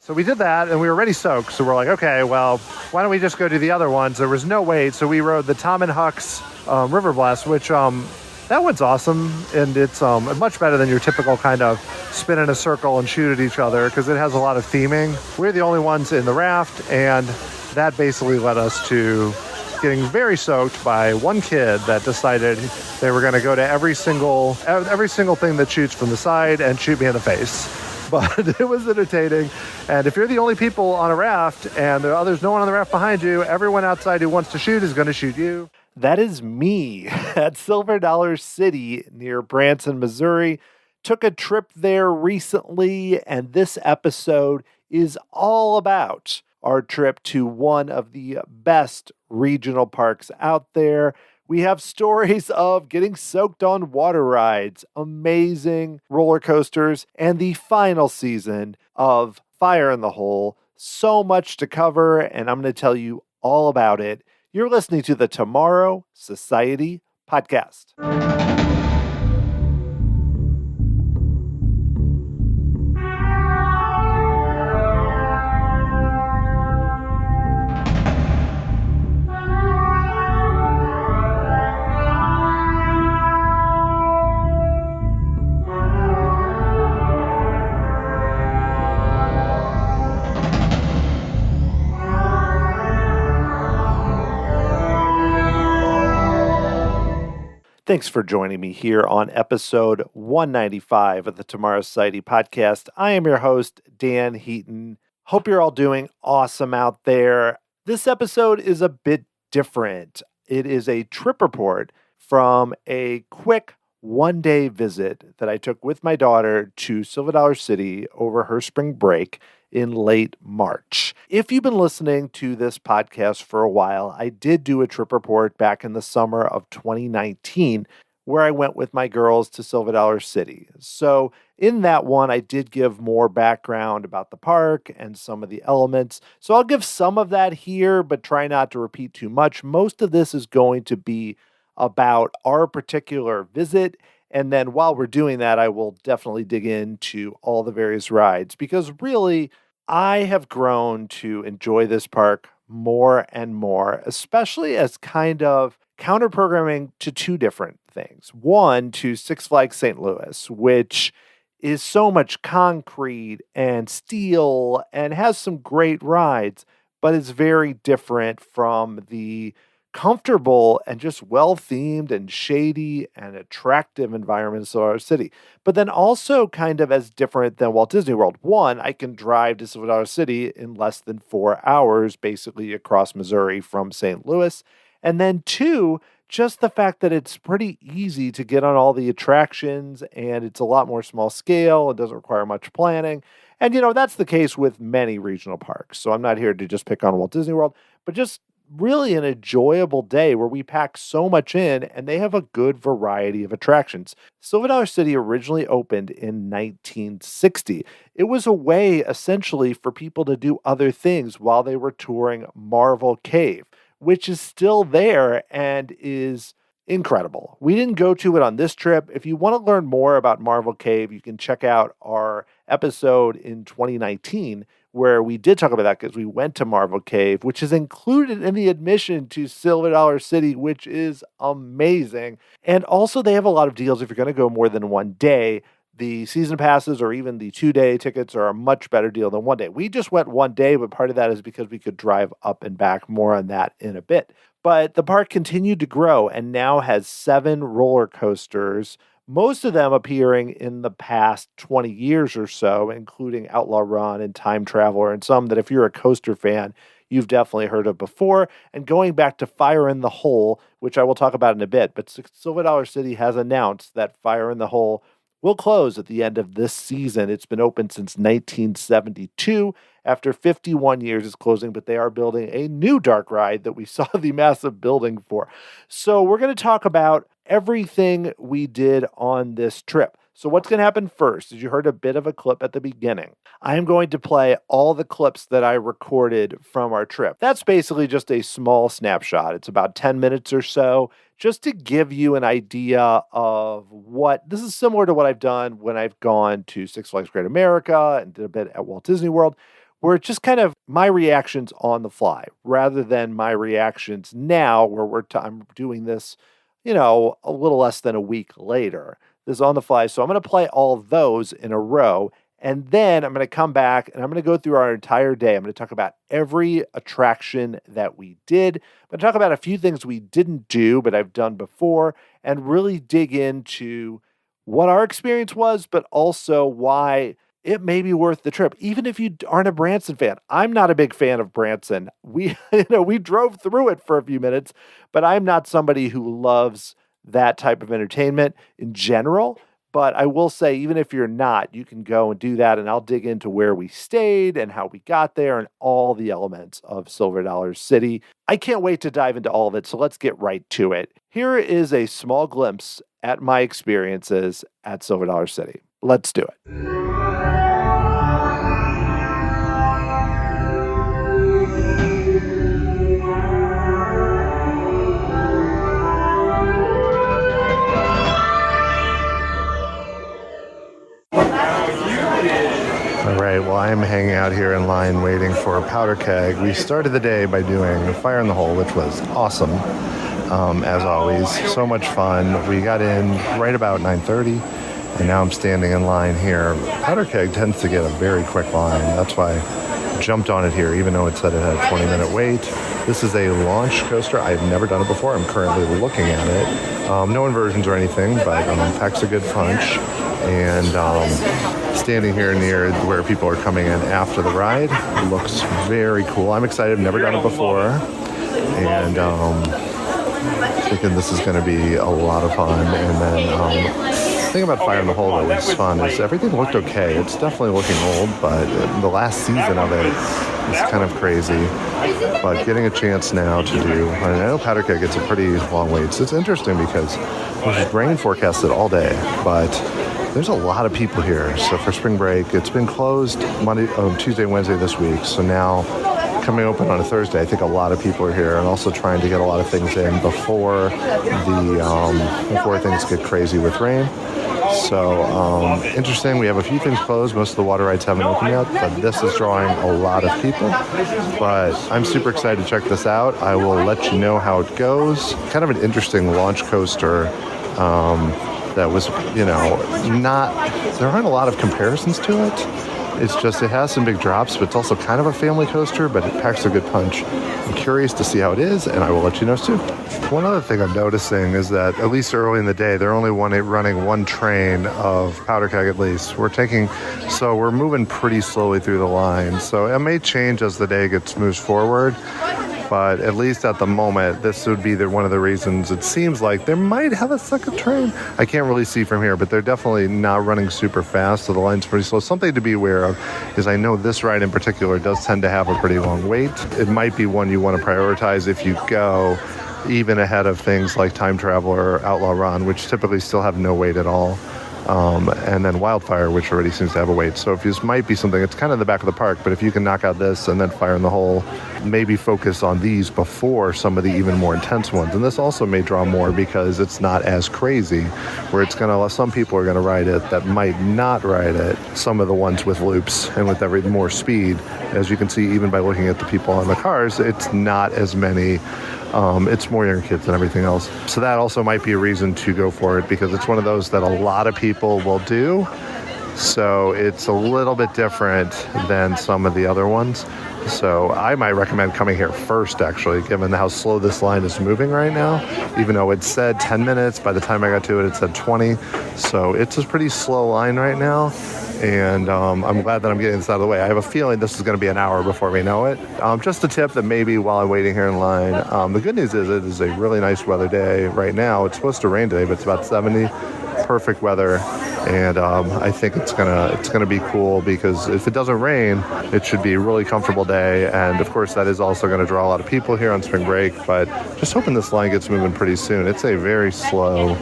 So we did that, and we were already soaked. So we're like, okay, well, why don't we just go do the other ones? There was no wait, so we rode the Tom and Huck's River Blast, which that one's awesome, and it's much better than your typical kind of spin in a circle and shoot at each other because it has a lot of theming. We're the only ones in the raft, and that basically led us to getting very soaked by one kid that decided they were going to go to every single thing that shoots from the side and shoot me in the face. But it was entertaining. And if you're the only people on a raft and there's no one on the raft behind you, everyone outside who wants to shoot is going to shoot you. That is me at Silver Dollar City near Branson, Missouri. Took a trip there recently, and this episode is all about our trip to one of the best regional parks out there. We have stories of getting soaked on water rides, amazing roller coasters, and the final season of Fire in the Hole. So much to cover, and I'm going to tell you all about it. You're listening to the Tomorrow Society Podcast. Thanks for joining me here on episode 195 of the Tomorrow Society Podcast. I am your host, Dan Heaton. Hope you're all doing awesome out there. This episode is a bit different. It is a trip report from a quick one-day visit that I took with my daughter to Silver Dollar City over her spring break in late March. If you've been listening to this podcast for a while, I did do a trip report back in the summer of 2019 where I went with my girls to Silver Dollar City. So in that one, I did give more background about the park and some of the elements. So I'll give some of that here, but try not to repeat too much. Most of this is going to be about our particular visit. And then while we're doing that, I will definitely dig into all the various rides because really, I have grown to enjoy this park more and more, especially as kind of counter-programming to two different things. One, to Six Flags St. Louis, which is so much concrete and steel and has some great rides, but it's very different from the comfortable and just well-themed and shady and attractive environment of Silver Dollar City. But then also kind of as different than Walt Disney World. One, I can drive to Silver Dollar City in less than 4 hours, basically across Missouri from St. Louis. And then two, just the fact that it's pretty easy to get on all the attractions and it's a lot more small scale. It doesn't require much planning. And, that's the case with many regional parks. So I'm not here to just pick on Walt Disney World, but just really an enjoyable day where we pack so much in and they have a good variety of attractions. Silver Dollar City originally opened in 1960. It was a way essentially for people to do other things while they were touring Marvel Cave, which is still there and is incredible. We didn't go to it on this trip. If you want to learn more about Marvel Cave, you can check out our episode in 2019 where we did talk about that because we went to Marvel Cave, which is included in the admission to Silver Dollar City, which is amazing. And also they have a lot of deals if you're going to go more than one day. The season passes or even the 2-day tickets are a much better deal than one day. We just went one day, but part of that is because we could drive up and back. More on that in a bit. But the park continued to grow and now has 7 roller coasters, most of them appearing in the past 20 years or so, including Outlaw Run and Time Traveler, and some that if you're a coaster fan, you've definitely heard of before. And going back to Fire in the Hole, which I will talk about in a bit, but Silver Dollar City has announced that Fire in the Hole will close at the end of this season. It's been open since 1972. After 51 years, it's closing, but they are building a new dark ride that we saw the massive building for. So we're going to talk about everything we did on this trip. So what's going to happen first is you heard a bit of a clip at the beginning. I am going to play all the clips that I recorded from our trip. That's basically just a small snapshot. It's about 10 minutes or so, just to give you an idea of what, this is similar to what I've done when I've gone to Six Flags Great America and did a bit at Walt Disney World, where it's just kind of my reactions on the fly rather than my reactions now where I'm doing this, a little less than a week later. This is on the fly. So I'm going to play all of those in a row. And then I'm going to come back and I'm going to go through our entire day. I'm going to talk about every attraction that we did. I'm going to talk about a few things we didn't do, but I've done before, and really dig into what our experience was, but also why it may be worth the trip, even if you aren't a Branson fan. I'm not a big fan of Branson. We drove through it for a few minutes, but I'm not somebody who loves that type of entertainment in general. But I will say, even if you're not, you can go and do that, and I'll dig into where we stayed and how we got there and all the elements of Silver Dollar City. I can't wait to dive into all of it, so let's get right to it. Here is a small glimpse at my experiences at Silver Dollar City. Let's do it. All right, well, I'm hanging out here in line waiting for a powder keg. We started the day by doing Fire in the Hole, which was awesome, as always. So much fun. We got in right about 9:30, and now I'm standing in line here. Powder keg tends to get a very quick line. That's why I jumped on it here, even though it said it had a 20-minute wait. This is a launch coaster. I've never done it before. I'm currently looking at it. No inversions or anything, but packs a good punch. And standing here near where people are coming in after the ride looks very cool. I'm excited. I've never done it before. And thinking this is going to be a lot of fun. And then the thing about Fire in the Hole that was fun is everything looked okay. It's definitely looking old, but the last season of it is kind of crazy. But getting a chance now to do, I know Powder Keg gets a pretty long wait. So it's interesting because there's rain forecasted all day, but there's a lot of people here. So for spring break, it's been closed Tuesday, Wednesday this week. So now coming open on a Thursday, I think a lot of people are here, and also trying to get a lot of things in before things get crazy with rain. So interesting. We have a few things closed. Most of the water rides haven't opened yet, but this is drawing a lot of people. But I'm super excited to check this out. I will let you know how it goes. Kind of an interesting launch coaster. That was, there aren't a lot of comparisons to it. It's just, it has some big drops, but it's also kind of a family coaster, but it packs a good punch. I'm curious to see how it is, and I will let you know soon. One other thing I'm noticing is that, at least early in the day, they're only running one train of Powder Keg at least. We're moving pretty slowly through the line. So it may change as the day moves forward. But at least at the moment, this would be one of the reasons it seems like they might have a second train. I can't really see from here, but they're definitely not running super fast, so the line's pretty slow. Something to be aware of is I know this ride in particular does tend to have a pretty long wait. It might be one you want to prioritize if you go, even ahead of things like Time Travel or Outlaw Run, which typically still have no wait at all. And then Wildfire, which already seems to have a wait. So if this might be something, it's kind of in the back of the park, but if you can knock out this and then Fire in the Hole, maybe focus on these before some of the even more intense ones. And this also may draw more because it's not as crazy, where some people are going to ride it that might not ride it. Some of the ones with loops and with every more speed, as you can see, even by looking at the people on the cars, it's not as many. It's more younger kids than everything else. So that also might be a reason to go for it, because it's one of those that a lot of people will do. So it's a little bit different than some of the other ones. So I might recommend coming here first, actually, given how slow this line is moving right now. Even though it said 10 minutes, by the time I got to it, it said 20. So it's a pretty slow line right now. And I'm glad that I'm getting this out of the way. I have a feeling this is going to be an hour before we know it. Just a tip that maybe while I'm waiting here in line, the good news is it is a really nice weather day right now. It's supposed to rain today, but it's about 70. Perfect weather. And I think it's gonna be cool, because if it doesn't rain, it should be a really comfortable day. And of course, that is also going to draw a lot of people here on spring break. But just hoping this line gets moving pretty soon. It's a very slow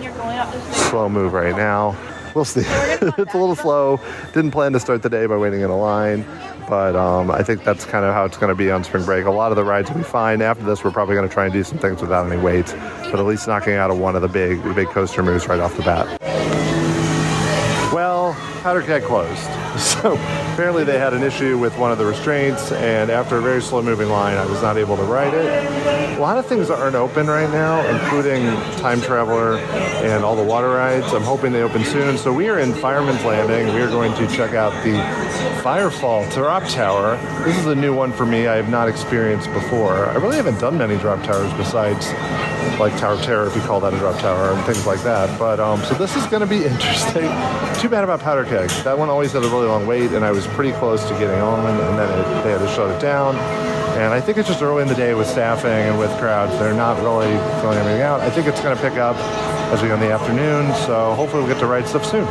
move right now. We'll see. It's a little slow. Didn't plan to start the day by waiting in a line. But I think that's kind of how it's going to be on spring break. A lot of the rides will be fine. After this, we're probably going to try and do some things without any wait. But at least knocking out of one of the big coaster moves right off the bat. Well, Powder Keg closed. So Apparently they had an issue with one of the restraints, and after a very slow-moving line, I was not able to ride it. A lot of things aren't open right now, including Time Traveler and all the water rides. I'm hoping they open soon. So we are in Fireman's Landing. We are going to check out the Firefall Drop Tower. This is a new one for me. I have not experienced before. I really haven't done many drop towers besides like Tower of Terror, if you call that a drop tower, and things like that. But so this is going to be interesting. Too bad about Powder Keg. That one always had a really long wait, and I was pretty close to getting on, and then they had to shut it down. And I think it's just early in the day with staffing and with crowds. They're not really filling everything out. I think it's going to pick up as we go in the afternoon, so hopefully we'll get to ride stuff soon.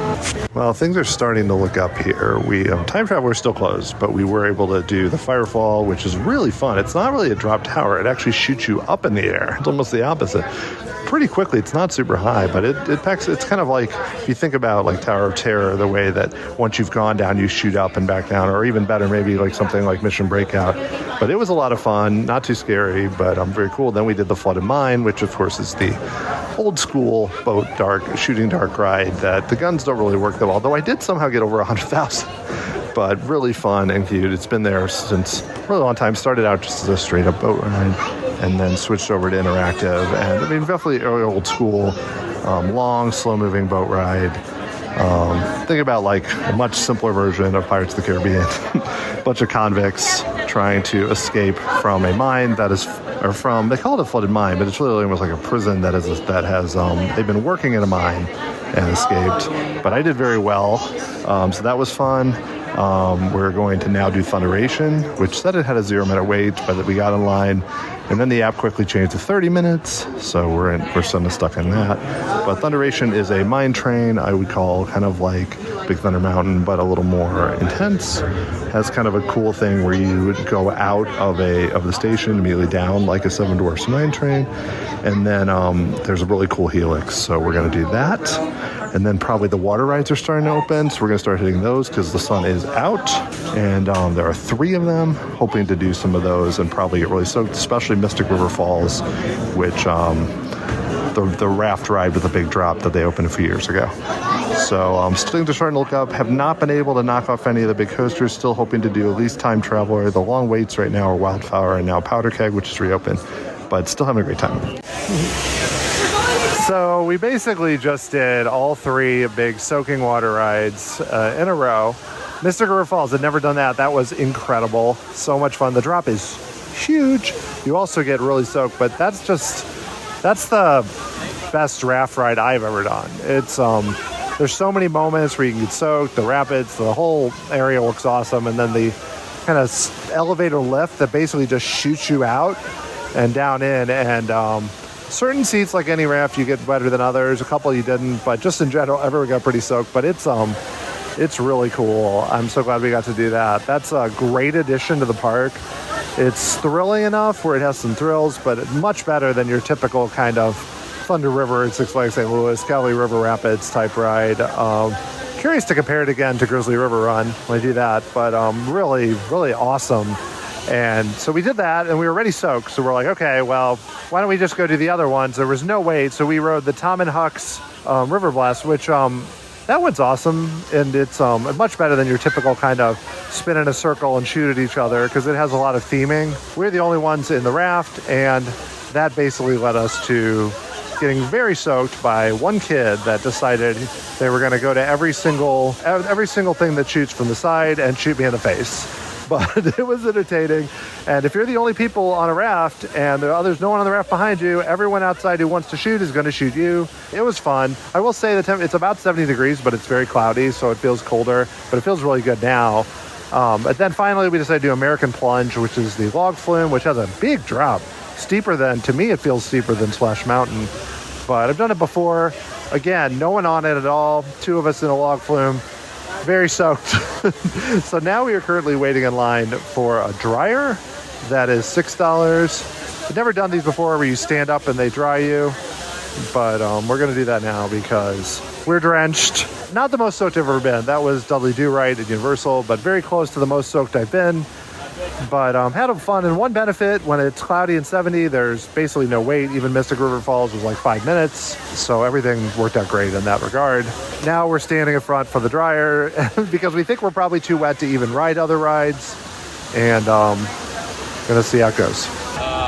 Well, things are starting to look up here. Time Traveler is still closed, but we were able to do the Firefall, which is really fun. It's not really a drop tower. It actually shoots you up in the air. It's almost the opposite. Pretty quickly. It's not super high, but it packs. It's kind of like, if you think about like Tower of Terror, the way that once you've gone down, you shoot up and back down, or even better, maybe like something like Mission Breakout. But it was a lot of fun, not too scary, but very cool. Then we did the Flooded Mine, which of course is the old school boat shooting dark ride that the guns don't really work that well, although I did somehow get over 100,000. But really fun and cute. It's been there since a really long time. Started out just as a straight up boat ride, and then switched over to interactive. And I mean, definitely old school, long, slow-moving boat ride. Think about like a much simpler version of Pirates of the Caribbean. A bunch of convicts trying to escape from a mine that is, they call it a flooded mine, but it's really almost like a prison that has they've been working in a mine and escaped. But I did very well, so that was fun. We're going to now do Thunderation, which said it had a 0-minute wait, but we got in line, and then the app quickly changed to 30 minutes, so we're sort of stuck in that. But Thunderation is a mine train, I would call kind of like Big Thunder Mountain, but a little more intense. Has kind of a cool thing where you would go out of the station immediately down like a Seven Dwarfs mine train, and then there's a really cool helix, so we're going to do that. And then probably the water rides are starting to open, so we're going to start hitting those because the sun is out. And there are 3 of them, hoping to do some of those and probably get really soaked, especially Mystic River Falls, which the raft ride with the big drop that they opened a few years ago. So things are starting to look up. Have not been able to knock off any of the big coasters. Still hoping to do at least Time Traveler. The long waits right now are Wildflower and now Powder Keg, which is reopened. But still having a great time. So we basically just did all 3 big soaking water rides in a row. Mystic River Falls, I'd never done that. That was incredible. So much fun. The drop is huge. You also get really soaked, but that's the best raft ride I've ever done. It's there's so many moments where you can get soaked, the rapids, the whole area looks awesome, and then the kind of elevator lift that basically just shoots you out and down in, and certain seats, like any raft, you get wetter than others. A couple you didn't, but just in general, everyone got pretty soaked. But it's really cool. I'm so glad we got to do that. That's a great addition to the park. It's thrilling enough where it has some thrills, but much better than your typical kind of Thunder River at Six Flags St. Louis, Cali River Rapids type ride. Curious to compare it again to Grizzly River Run when I do that, but really, really awesome. And so we did that, and we were already soaked, so we're like, okay, well, why don't we just go do the other ones? There was no wait, so we rode the Tom and Huck's River Blast, which that one's awesome, and it's much better than your typical kind of spin in a circle and shoot at each other, because it has a lot of theming. We're the only ones in the raft, and that basically led us to getting very soaked by one kid that decided they were going to go to every single thing that shoots from the side and shoot me in the face. But it was entertaining. And if you're the only people on a raft and there's no one on the raft behind you, everyone outside who wants to shoot is going to shoot you. It was fun. I will say it's about 70 degrees, but it's very cloudy, so it feels colder, but it feels really good now. But then finally we decided to do American Plunge, which is the log flume, which has a big drop. To me, it feels steeper than Splash Mountain. But I've done it before. Again, no one on it at all. 2 of us in a log flume. Very soaked. So now we are currently waiting in line for a dryer that is $6. I've never done these before where you stand up and they dry you, but we're going to do that now because we're drenched. Not the most soaked I've ever been. That was Dudley Do Right at Universal, but very close to the most soaked I've been. But had fun. And one benefit, when it's cloudy and 70, there's basically no wait. Even Mystic River Falls was like 5 minutes. So everything worked out great in that regard. Now we're standing in front for the dryer because we think we're probably too wet to even ride other rides. And gonna see how it goes.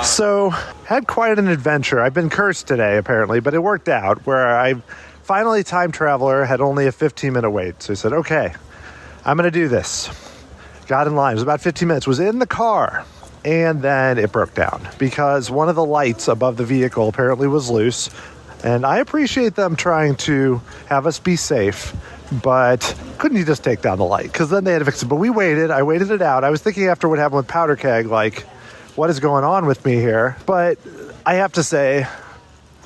So had quite an adventure. I've been cursed today, apparently, but it worked out where I finally, time traveler, had only a 15-minute wait. So I said, okay, I'm going to do this. Got in line. It was about 15 minutes. Was in the car. And then it broke down because one of the lights above the vehicle apparently was loose. And I appreciate them trying to have us be safe. But couldn't you just take down the light? Because then they had to fix it. But we waited. I waited it out. I was thinking after what happened with Powder Keg, like, what is going on with me here? But I have to say,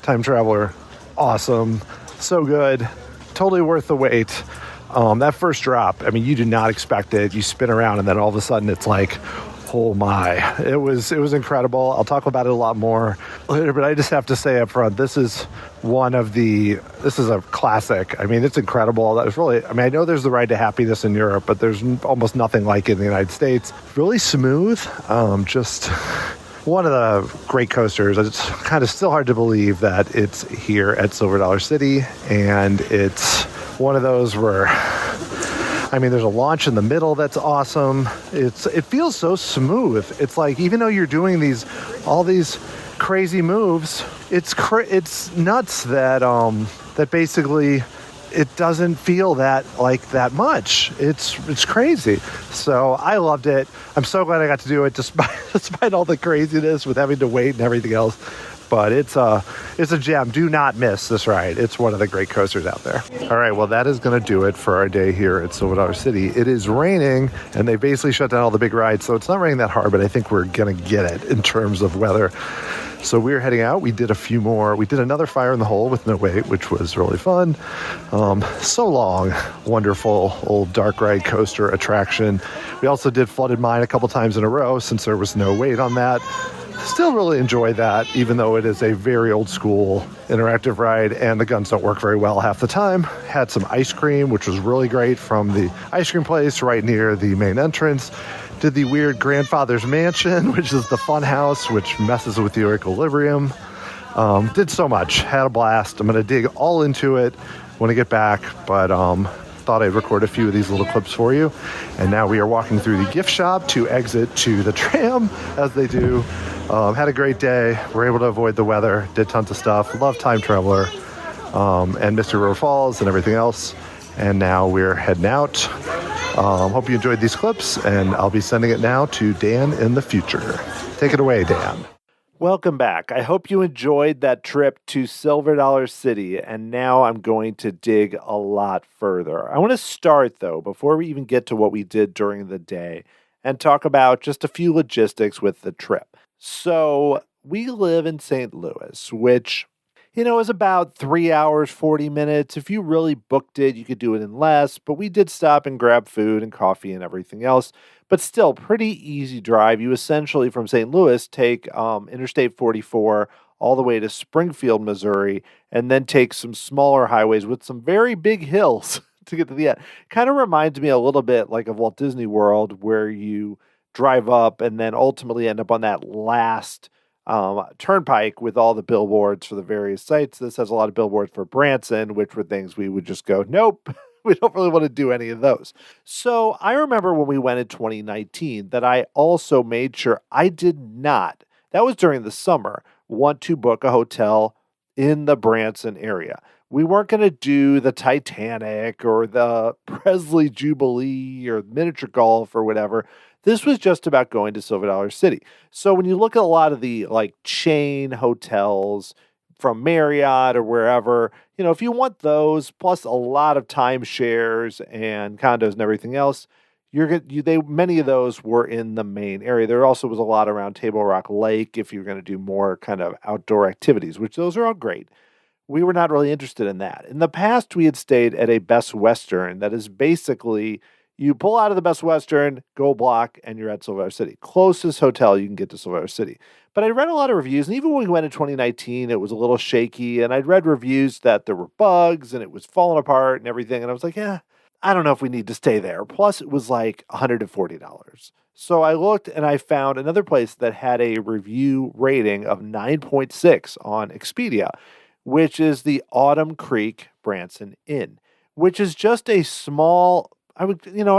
time traveler, awesome. So good. Totally worth the wait. That first drop, I mean, you do not expect it. You spin around and then all of a sudden it's like, oh my. It was incredible. I'll talk about it a lot more later, but I just have to say up front, this is a classic. I mean, it's incredible. That was really, I mean, I know there's the Ride to Happiness in Europe, but there's almost nothing like it in the United States. Really smooth. Just one of the great coasters. It's kind of still hard to believe that it's here at Silver Dollar City, and it's one of those where, I mean, there's a launch in the middle that's awesome. It feels so smooth. It's like, even though you're doing all these crazy moves, it's nuts that basically it doesn't feel that much. It's crazy. So I loved it. I'm so glad I got to do it despite all the craziness with having to wait and everything else. But it's a gem. Do not miss this ride. It's one of the great coasters out there. All right, well, that is going to do it for our day here at Silver Dollar City. It is raining, and they basically shut down all the big rides, so it's not raining that hard, but I think we're going to get it in terms of weather. So we're heading out. We did another Fire in the Hole with no wait, which was really fun. So long, wonderful old dark ride coaster attraction. We also did Flooded Mine a couple times in a row since there was no wait on that. Still really enjoy that, even though it is a very old school interactive ride and the guns don't work very well half the time. Had some ice cream, which was really great from the ice cream place right near the main entrance. Did the weird grandfather's mansion, which is the fun house, which messes with your equilibrium. Did so much. Had a blast. I'm going to dig all into it when I get back, but thought I'd record a few of these little clips for you. And now we are walking through the gift shop to exit to the tram, as they do. Had a great day. We're able to avoid the weather. Did tons of stuff. Love Time Traveler and Mystery River Falls and everything else. And now we're heading out. Hope you enjoyed these clips, and I'll be sending it now to Dan in the future. Take it away, Dan. Welcome back. I hope you enjoyed that trip to Silver Dollar City, and now I'm going to dig a lot further. I want to start, though, before we even get to what we did during the day, and talk about just a few logistics with the trip. So we live in St. Louis, which, is about 3 hours, 40 minutes. If you really booked it, you could do it in less, but we did stop and grab food and coffee and everything else. But still, pretty easy drive. You essentially, from St. Louis, take Interstate 44 all the way to Springfield, Missouri, and then take some smaller highways with some very big hills to get to the end. Kind of reminds me a little bit like of Walt Disney World, where you drive up and then ultimately end up on that last turnpike with all the billboards for the various sites. This has a lot of billboards for Branson, which were things we would just go, nope, we don't really want to do any of those. So I remember when we went in 2019 that I also made sure I did not, that was during the summer, want to book a hotel in the Branson area. We weren't going to do the Titanic or the Presley Jubilee or miniature golf or whatever. This was just about going to Silver Dollar City. So when you look at a lot of the chain hotels from Marriott or wherever, if you want those, plus a lot of timeshares and condos and everything else, many of those were in the main area. There also was a lot around Table Rock Lake if you're going to do more kind of outdoor activities, which those are all great. We were not really interested in that. In the past, we had stayed at a Best Western that is basically, you pull out of the Best Western, go a block, and you're at Silver Dollar City. Closest hotel you can get to Silver Dollar City. But I read a lot of reviews, and even when we went in 2019, it was a little shaky, and I'd read reviews that there were bugs, and it was falling apart and everything, and I was like, I don't know if we need to stay there. Plus, it was like $140. So I looked and I found another place that had a review rating of 9.6 on Expedia, which is the Autumn Creek Branson Inn, which is just a small, I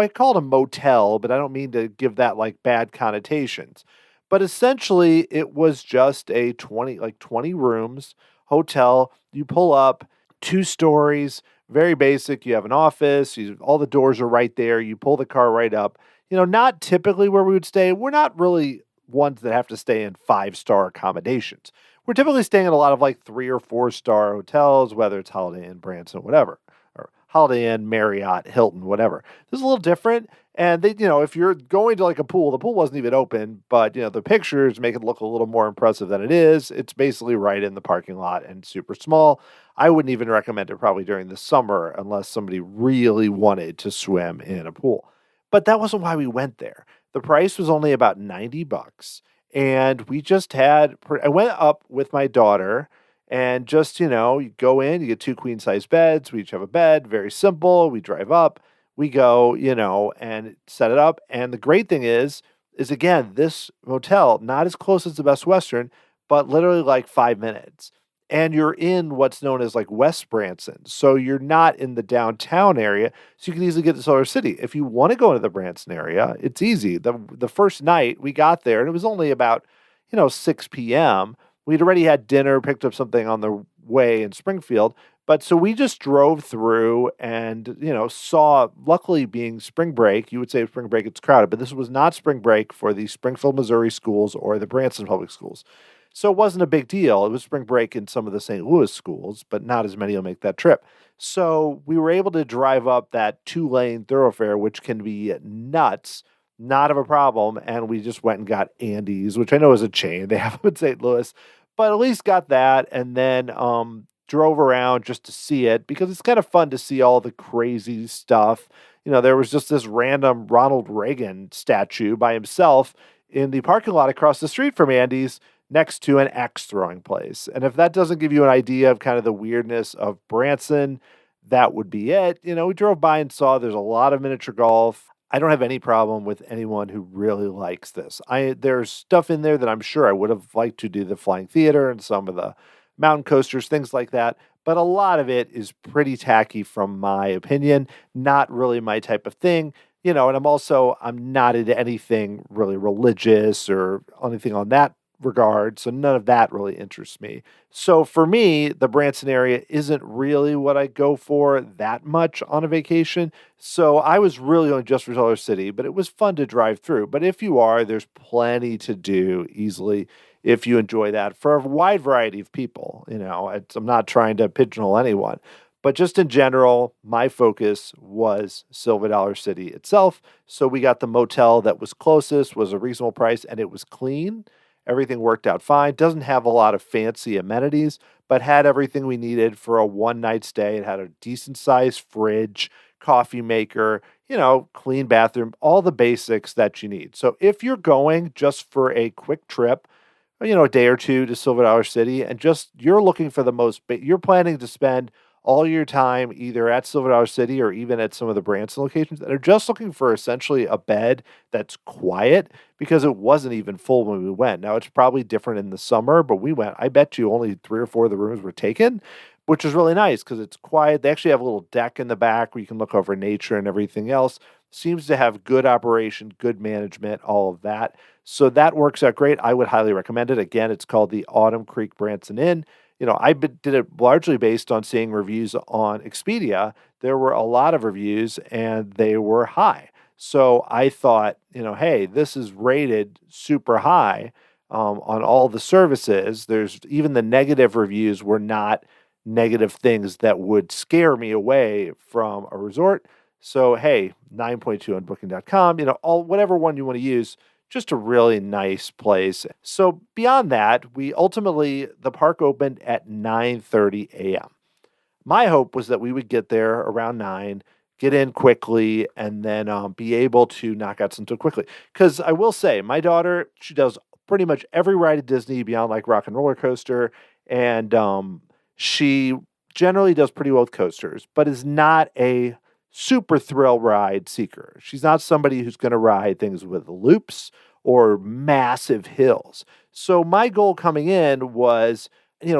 call it a motel, but I don't mean to give that like bad connotations. But essentially, it was just a 20 rooms hotel. You pull up 2 stories, very basic. You have an office, all the doors are right there. You pull the car right up. Not typically where we would stay. We're not really ones that have to stay in 5-star accommodations. We're typically staying in a lot of like 3 or 4-star hotels, whether it's Holiday Inn, Branson, whatever, or Holiday Inn, Marriott, Hilton, whatever. This is a little different. And if you're going to like a pool, the pool wasn't even open, but the pictures make it look a little more impressive than it is. It's basically right in the parking lot and super small. I wouldn't even recommend it probably during the summer unless somebody really wanted to swim in a pool. But that wasn't why we went there. The price was only about $90. And we just I went up with my daughter and just, you go in, you get 2 queen size beds. We each have a bed, very simple. We drive up, we go, and set it up. And the great thing is again, this motel, not as close as the Best Western, but literally like 5 minutes. And you're in what's known as like West Branson. So you're not in the downtown area. So you can easily get to Solar City. If you want to go into the Branson area, it's easy. The first night we got there, and it was only about, 6 p.m. We'd already had dinner, picked up something on the way in Springfield. But so we just drove through and, saw, luckily being spring break, you would say spring break, it's crowded, but this was not spring break for the Springfield, Missouri schools or the Branson public schools. So it wasn't a big deal. It was spring break in some of the St. Louis schools, but not as many will make that trip. So we were able to drive up that 2-lane thoroughfare, which can be nuts, not of a problem. And we just went and got Andy's, which I know is a chain. They have them in St. Louis, but at least got that. And then drove around just to see it because it's kind of fun to see all the crazy stuff. There was just this random Ronald Reagan statue by himself in the parking lot across the street from Andy's, next to an axe throwing place. And if that doesn't give you an idea of kind of the weirdness of Branson, that would be it. We drove by and saw there's a lot of miniature golf. I don't have any problem with anyone who really likes this. There's stuff in there that I'm sure I would have liked to do, the flying theater and some of the mountain coasters, things like that. But a lot of it is pretty tacky from my opinion, not really my type of thing. And I'm not into anything really religious or anything on that regard. So none of that really interests me. So for me, the Branson area isn't really what I go for that much on a vacation. So I was really only just for Solar City, but it was fun to drive through. But if you are, there's plenty to do easily if you enjoy that for a wide variety of people. I'm not trying to pigeonhole anyone. But just in general, my focus was Silver Dollar City itself. So we got the motel that was closest, was a reasonable price, and it was clean. Everything worked out fine. Doesn't have a lot of fancy amenities, but had everything we needed for a one-night stay. It had a decent-sized fridge, coffee maker, clean bathroom, all the basics that you need. So if you're going just for a quick trip, a day or two to Silver Dollar City, and just you're looking for you're planning to spend all your time either at Silver Dollar City or even at some of the Branson locations that are just looking for essentially a bed that's quiet, because it wasn't even full when we went. Now, it's probably different in the summer, but we went, I bet you only 3 or 4 of the rooms were taken, which is really nice because it's quiet. They actually have a little deck in the back where you can look over nature and everything else. Seems to have good operation, good management, all of that. So that works out great. I would highly recommend it. Again, it's called the Autumn Creek Branson Inn. I did it largely based on seeing reviews on Expedia. There were a lot of reviews and they were high. So I thought, hey, this is rated super high on all the services. There's even the negative reviews were not negative things that would scare me away from a resort. So, hey, 9.2 on booking.com, whatever one you want to use, just a really nice place. So beyond that, the park opened at 9:30 a.m. My hope was that we would get there around 9, get in quickly, and then be able to knock out something quickly. Because I will say, my daughter, she does pretty much every ride at Disney beyond like Rock and Roller Coaster, and she generally does pretty well with coasters, but is not a super thrill ride seeker. She's not somebody who's going to ride things with loops or massive hills. So my goal coming in was,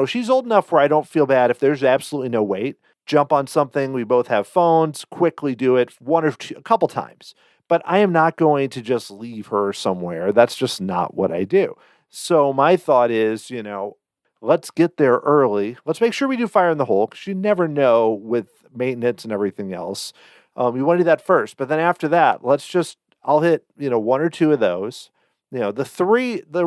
she's old enough where I don't feel bad if there's absolutely no wait. Jump on something. We both have phones, quickly do it a couple times. But I am not going to just leave her somewhere. That's just not what I do. So my thought is, let's get there early. Let's make sure we do fire in the hole because you never know with maintenance and everything else. You want to do that first. But then after that, I'll hit, one or two of those. There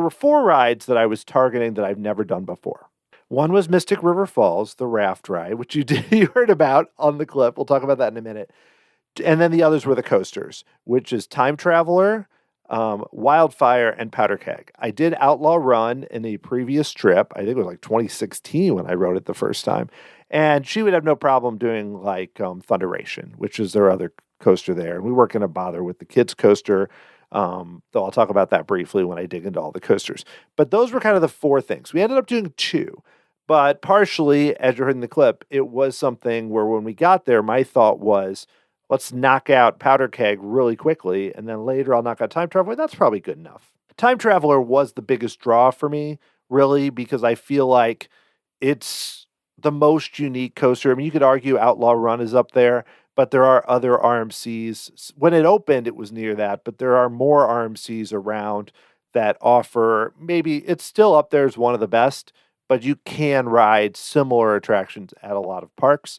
were four rides that I was targeting that I've never done before. One was Mystic River Falls, the raft ride, which you heard about on the clip. We'll talk about that in a minute. And then the others were the coasters, which is Time Traveler, Wildfire, and Powder Keg. I did Outlaw Run in a previous trip. I think it was like 2016 when I rode it the first time. And she would have no problem doing like Thunderation, which is their other coaster there. And we weren't going to bother with the kids' coaster, though I'll talk about that briefly when I dig into all the coasters. But those were kind of the four things. We ended up doing two. But partially, as you heard in the clip, it was something where when we got there, my thought was, let's knock out Powder Keg really quickly, and then later I'll knock out Time Traveler. That's probably good enough. Time Traveler was the biggest draw for me, really, because I feel like it's the most unique coaster. I mean, you could argue Outlaw Run is up there, but there are other RMCs. When it opened, it was near that, but there are more RMCs around that offer, maybe it's still up there as one of the best, but you can ride similar attractions at a lot of parks.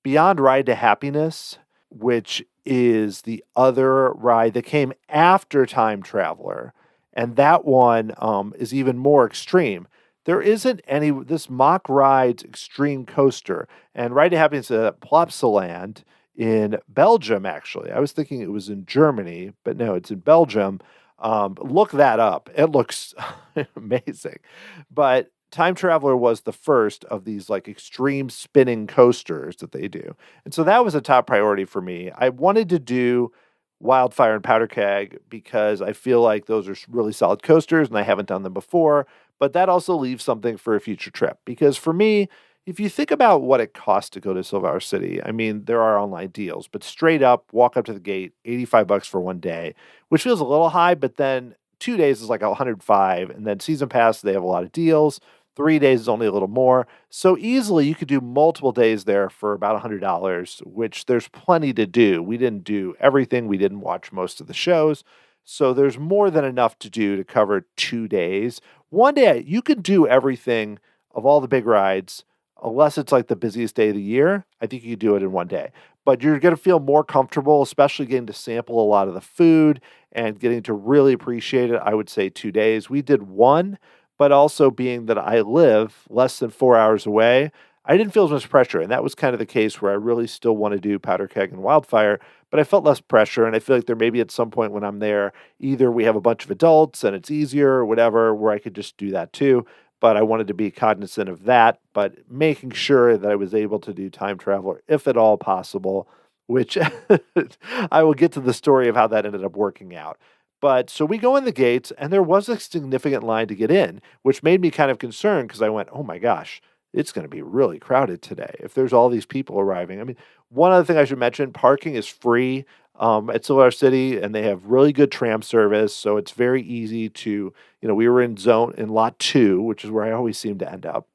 Beyond Ride to Happiness, which is the other ride that came after Time Traveler, and that one is even more extreme. There isn't this Mock Rides Extreme Coaster, and Ride to Happiness at Plopsaland in Belgium, actually. I was thinking it was in Germany, but no, it's in Belgium. Look that up. It looks amazing. But Time Traveler was the first of these like extreme spinning coasters that they do. And so that was a top priority for me. I wanted to do Wildfire and Powder Keg because I feel like those are really solid coasters and I haven't done them before. But that also leaves something for a future trip. Because for me, if you think about what it costs to go to Silver City, I mean, there are online deals, but straight up, walk up to the gate, $85 for one day, which feels a little high, but then 2 days is like $105. And then season pass, they have a lot of deals. 3 days is only a little more. So easily you could do multiple days there for about $100, which there's plenty to do. We didn't do everything. We didn't watch most of the shows. So there's more than enough to do to cover 2 days. One day, you can do everything of all the big rides, unless it's like the busiest day of the year. I think you could do it in one day. But you're going to feel more comfortable, especially getting to sample a lot of the food and getting to really appreciate it. I would say 2 days. We did one. But also being that I live less than 4 hours away, I didn't feel as much pressure. And that was kind of the case where I really still want to do Powder Keg and Wildfire, but I felt less pressure. And I feel like there may be at some point when I'm there, either we have a bunch of adults and it's easier or whatever, where I could just do that too. But I wanted to be cognizant of that, but making sure that I was able to do Time Traveler, if at all possible, which I will get to the story of how that ended up working out. But so we go in the gates, and there was a significant line to get in, which made me kind of concerned because I went, oh my gosh, it's going to be really crowded today if there's all these people arriving. I mean, one other thing I should mention, parking is free at Silver City, and they have really good tram service, so it's very easy to, we were in lot 2, which is where I always seem to end up.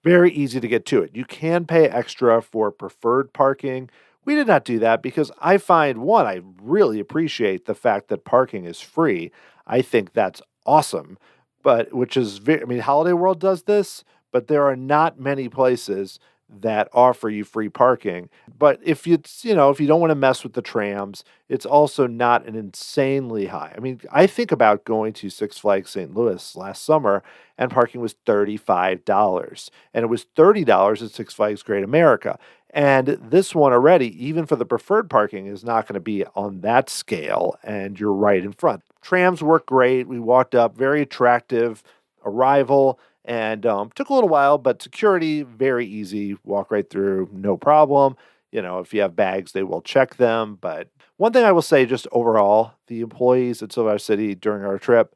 Very easy to get to it. You can pay extra for preferred parking. We did not do that because I find, one, I really appreciate the fact that parking is free. I think that's awesome. But Holiday World does this, but there are not many places that offer you free parking. But if you don't want to mess with the trams, it's also not an insanely high. I mean, I think about going to Six Flags St. Louis last summer and parking was $35. And it was $30 at Six Flags Great America. And this one already, even for the preferred parking, is not going to be on that scale, and you're right in front. Trams work great. We walked up, very attractive arrival, and took a little while, but security, very easy. Walk right through, no problem. If you have bags, they will check them. But one thing I will say just overall, the employees at Silver City during our trip,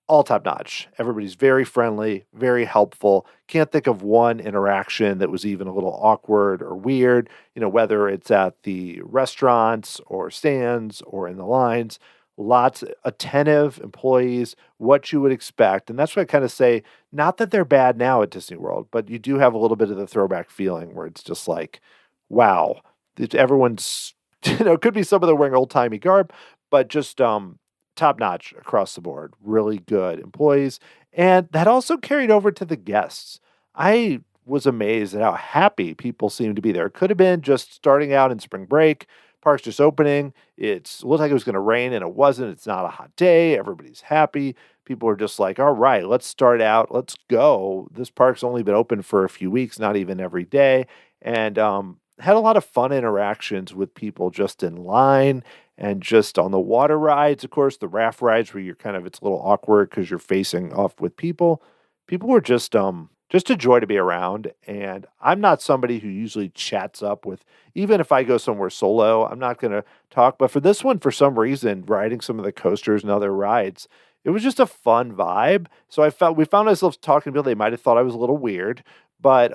all top notch. Everybody's very friendly, very helpful. Can't think of one interaction that was even a little awkward or weird, whether it's at the restaurants or stands or in the lines. Lots attentive employees, what you would expect. And that's what I kind of say, not that they're bad now at Disney World, but you do have a little bit of the throwback feeling where it's just like, wow, everyone's, could be some of them wearing old timey garb, but just top notch across the board. Really good employees. And that also carried over to the guests. I was amazed at how happy people seemed to be there. It could have been just starting out in spring break, park's just opening. It looked like it was going to rain and it wasn't. It's not a hot day. Everybody's happy. People are just like, all right, let's start out. Let's go. This park's only been open for a few weeks, not even every day. And had a lot of fun interactions with people just in line and just on the water rides. Of course, the raft rides where it's a little awkward because you're facing off with people. People were just a joy to be around. And I'm not somebody who usually chats up with, even if I go somewhere solo, I'm not going to talk. But for this one, for some reason, riding some of the coasters and other rides, it was just a fun vibe. So we found ourselves talking to people. They might have thought I was a little weird, but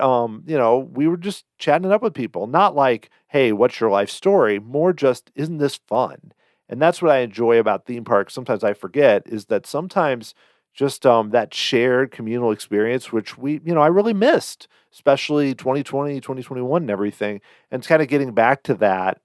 we were just chatting it up with people. Not like, hey, what's your life story? More just, isn't this fun? And that's what I enjoy about theme parks. Sometimes I forget is that sometimes just that shared communal experience, which I really missed, especially 2020, 2021 and everything. And it's kind of getting back to that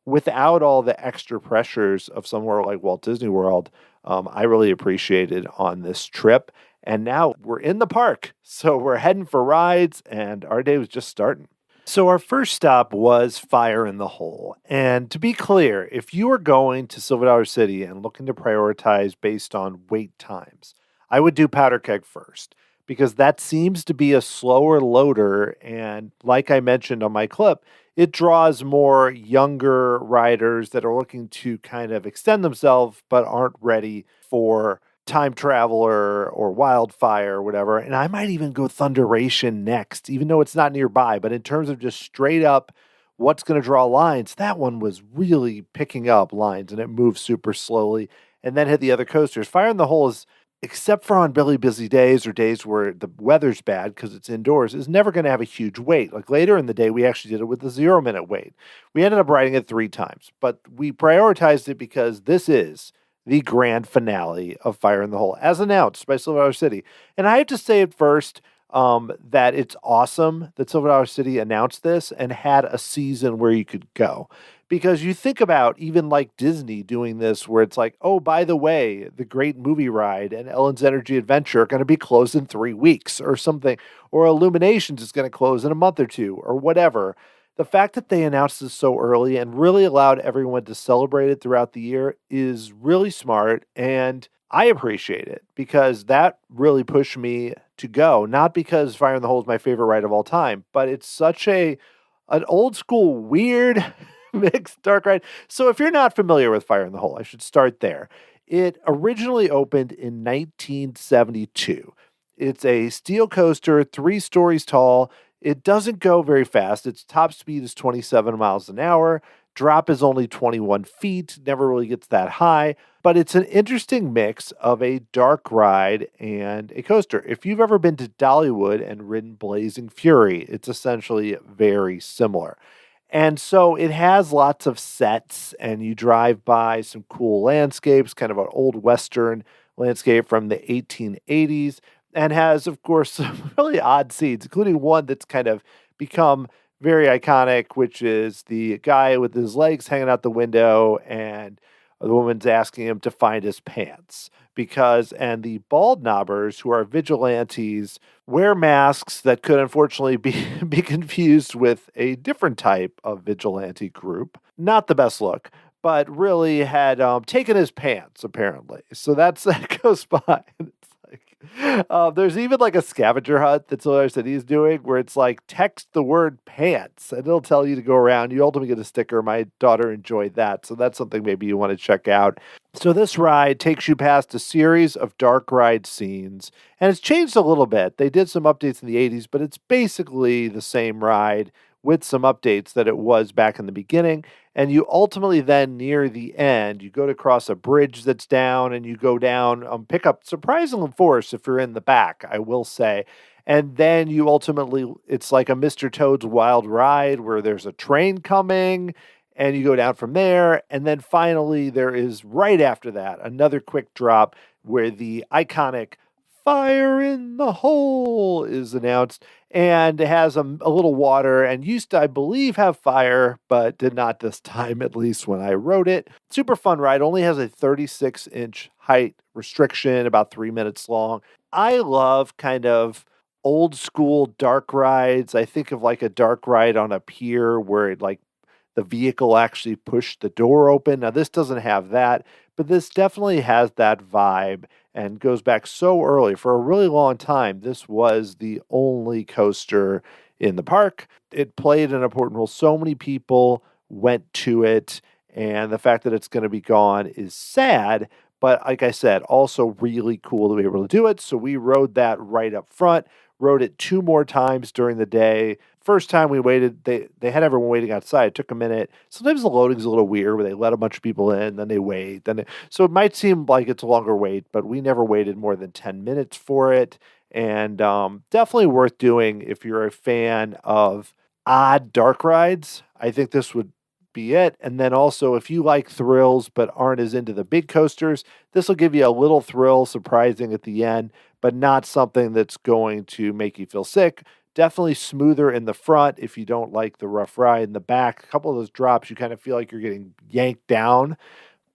without all the extra pressures of somewhere like Walt Disney World. I really appreciated on this trip. And now we're in the park. So we're heading for rides and our day was just starting. So our first stop was Fire in the Hole. And to be clear, if you are going to Silver Dollar City and looking to prioritize based on wait times, I would do Powder Keg first because that seems to be a slower loader. And like I mentioned on my clip, it draws more younger riders that are looking to kind of extend themselves but aren't ready for Time Traveler or Wildfire or whatever. And I might even go Thunderation next, even though it's not nearby. But in terms of just straight up what's going to draw lines, that one was really picking up lines and it moved super slowly and then hit the other coasters. Fire in the Hole is, except for on really busy days or days where the weather's bad because it's indoors, is never going to have a huge wait. Like later in the day, we actually did it with a 0-minute wait. We ended up riding it 3 times, but we prioritized it because this is the grand finale of Fire in the Hole, as announced by Silver Dollar City. And I have to say at first that it's awesome that Silver Dollar City announced this and had a season where you could go. Because you think about even like Disney doing this where it's like, oh, by the way, the Great Movie Ride and Ellen's Energy Adventure are going to be closed in 3 weeks or something. Or Illuminations is going to close in a month or 2 or whatever. The fact that they announced this so early and really allowed everyone to celebrate it throughout the year is really smart. And I appreciate it because that really pushed me to go. Not because Fire in the Hole is my favorite ride of all time, but it's such an old school, weird mixed dark ride. So if you're not familiar with Fire in the Hole, I should start there. It originally opened in 1972. It's a steel coaster, 3 stories tall. It doesn't go very fast. Its top speed is 27 miles an hour. Drop is only 21 feet. Never really gets that high. But it's an interesting mix of a dark ride and a coaster. If you've ever been to Dollywood and ridden Blazing Fury, it's essentially very similar. And so it has lots of sets, and you drive by some cool landscapes, kind of an old Western landscape from the 1880s. And has, of course, some really odd scenes, including one that's kind of become very iconic, which is the guy with his legs hanging out the window and the woman's asking him to find his pants. And the bald knobbers, who are vigilantes, wear masks that could unfortunately be confused with a different type of vigilante group. Not the best look, but really had taken his pants, apparently. So that goes by. There's even like a scavenger hunt that Silver City is doing where it's like text the word pants and it'll tell you to go around. You ultimately get a sticker. My daughter enjoyed that. So that's something maybe you want to check out. So this ride takes you past a series of dark ride scenes and it's changed a little bit. They did some updates in the 80s, but it's basically the same ride with some updates that it was back in the beginning. And you ultimately then, near the end, you go to cross a bridge that's down and you go down, pick up surprising force if you're in the back, I will say. And then you ultimately, it's like a Mr. Toad's Wild Ride where there's a train coming and you go down from there. And then finally, there is right after that another quick drop where the iconic Fire in the Hole is announced, and it has a little water and used to, I believe, have fire, but did not this time, at least when I wrote it. Super fun ride, only has a 36-inch height restriction, about 3 minutes long. I love kind of old school dark rides. I think of like a dark ride on a pier where it like the vehicle actually pushed the door open. Now, this doesn't have that, but this definitely has that vibe and goes back so early. For a really long time, this was the only coaster in the park. It played an important role. So many people went to it, and the fact that it's going to be gone is sad. But like I said, also really cool to be able to do it. So we rode that right up front, rode it 2 more times during the day. First time we waited, they had everyone waiting outside. It took a minute. Sometimes the loading's a little weird where they let a bunch of people in, then they wait. So it might seem like it's a longer wait, but we never waited more than 10 minutes for it. And definitely worth doing if you're a fan of odd dark rides. I think this would be it. And then also, if you like thrills but aren't as into the big coasters, this will give you a little thrill, surprising at the end, but not something that's going to make you feel sick. Definitely smoother in the front if you don't like the rough ride. In the back, a couple of those drops, you kind of feel like you're getting yanked down,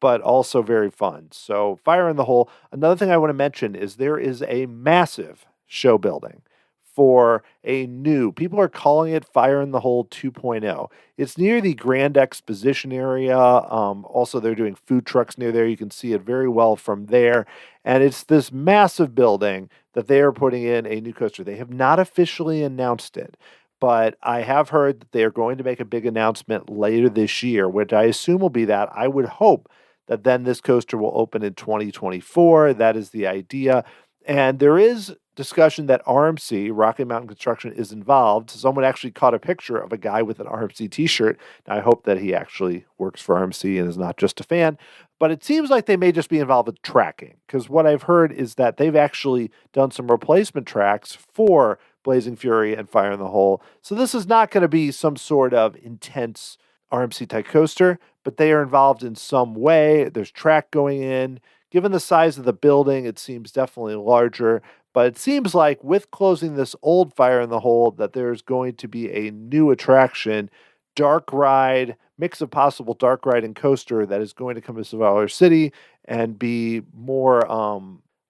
but also very fun. So Fire in the Hole. Another thing I want to mention is there is a massive show building for a new, people are calling it Fire in the Hole 2.0. It's near the Grand Exposition area. Also, they're doing food trucks near there. You can see it very well from there. And it's this massive building that they are putting in a new coaster. They have not officially announced it, but I have heard that they are going to make a big announcement later this year, which I assume will be that. I would hope that then this coaster will open in 2024. That is the idea. And there is discussion that RMC, Rocky Mountain Construction, is involved. Someone actually caught a picture of a guy with an RMC t-shirt. Now, I hope that he actually works for RMC and is not just a fan. But it seems like they may just be involved with tracking, because what I've heard is that they've actually done some replacement tracks for Blazing Fury and Fire in the Hole. So this is not going to be some sort of intense RMC type coaster, but they are involved in some way. There's track going in. Given the size of the building, it seems definitely larger. But it seems like with closing this old Fire in the Hole that there's going to be a new attraction, dark ride, mix of possible dark ride and coaster that is going to come to Survivor City and be more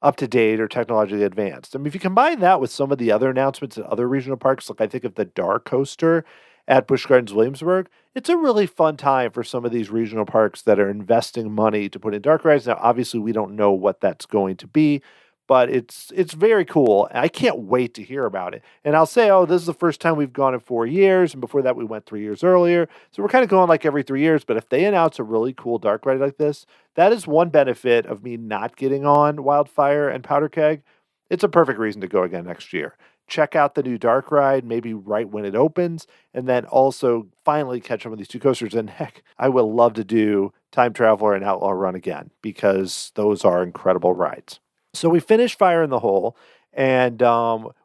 up to date or technologically advanced. I mean, if you combine that with some of the other announcements at other regional parks, like I think of the Dark Coaster at Busch Gardens Williamsburg, it's a really fun time for some of these regional parks that are investing money to put in dark rides. Now, obviously, we don't know what that's going to be, but it's very cool. I can't wait to hear about it. And I'll say, oh, this is the first time we've gone in 4 years, and before that we went 3 years earlier. So we're kind of going like every 3 years, but if they announce a really cool dark ride like this, that is one benefit of me not getting on Wildfire and Powder Keg. It's a perfect reason to go again next year. Check out the new dark ride, maybe right when it opens, and then also finally catch up with these 2 coasters. And heck, I would love to do Time Traveler and Outlaw Run again, because those are incredible rides. So we finished Fire in the Hole, and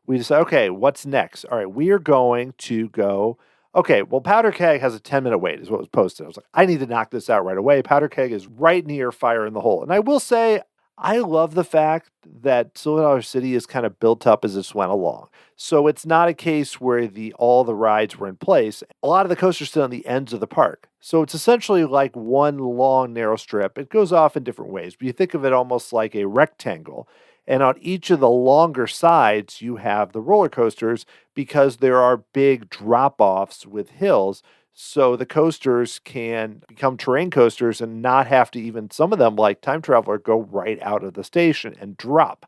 we decided, okay, what's next? All right, we are going to go. Okay, well, Powder Keg has a 10-minute wait, is what was posted. I was like, I need to knock this out right away. Powder Keg is right near Fire in the Hole. And I will say, I love the fact that Silver Dollar City is kind of built up as this went along. So it's not a case where all the rides were in place. A lot of the coasters still on the ends of the park. So it's essentially like one long narrow strip. It goes off in different ways, but you think of it almost like a rectangle. And on each of the longer sides, you have the roller coasters because there are big drop-offs with hills. So the coasters can become terrain coasters and not have to even, some of them like Time Traveler, go right out of the station and drop.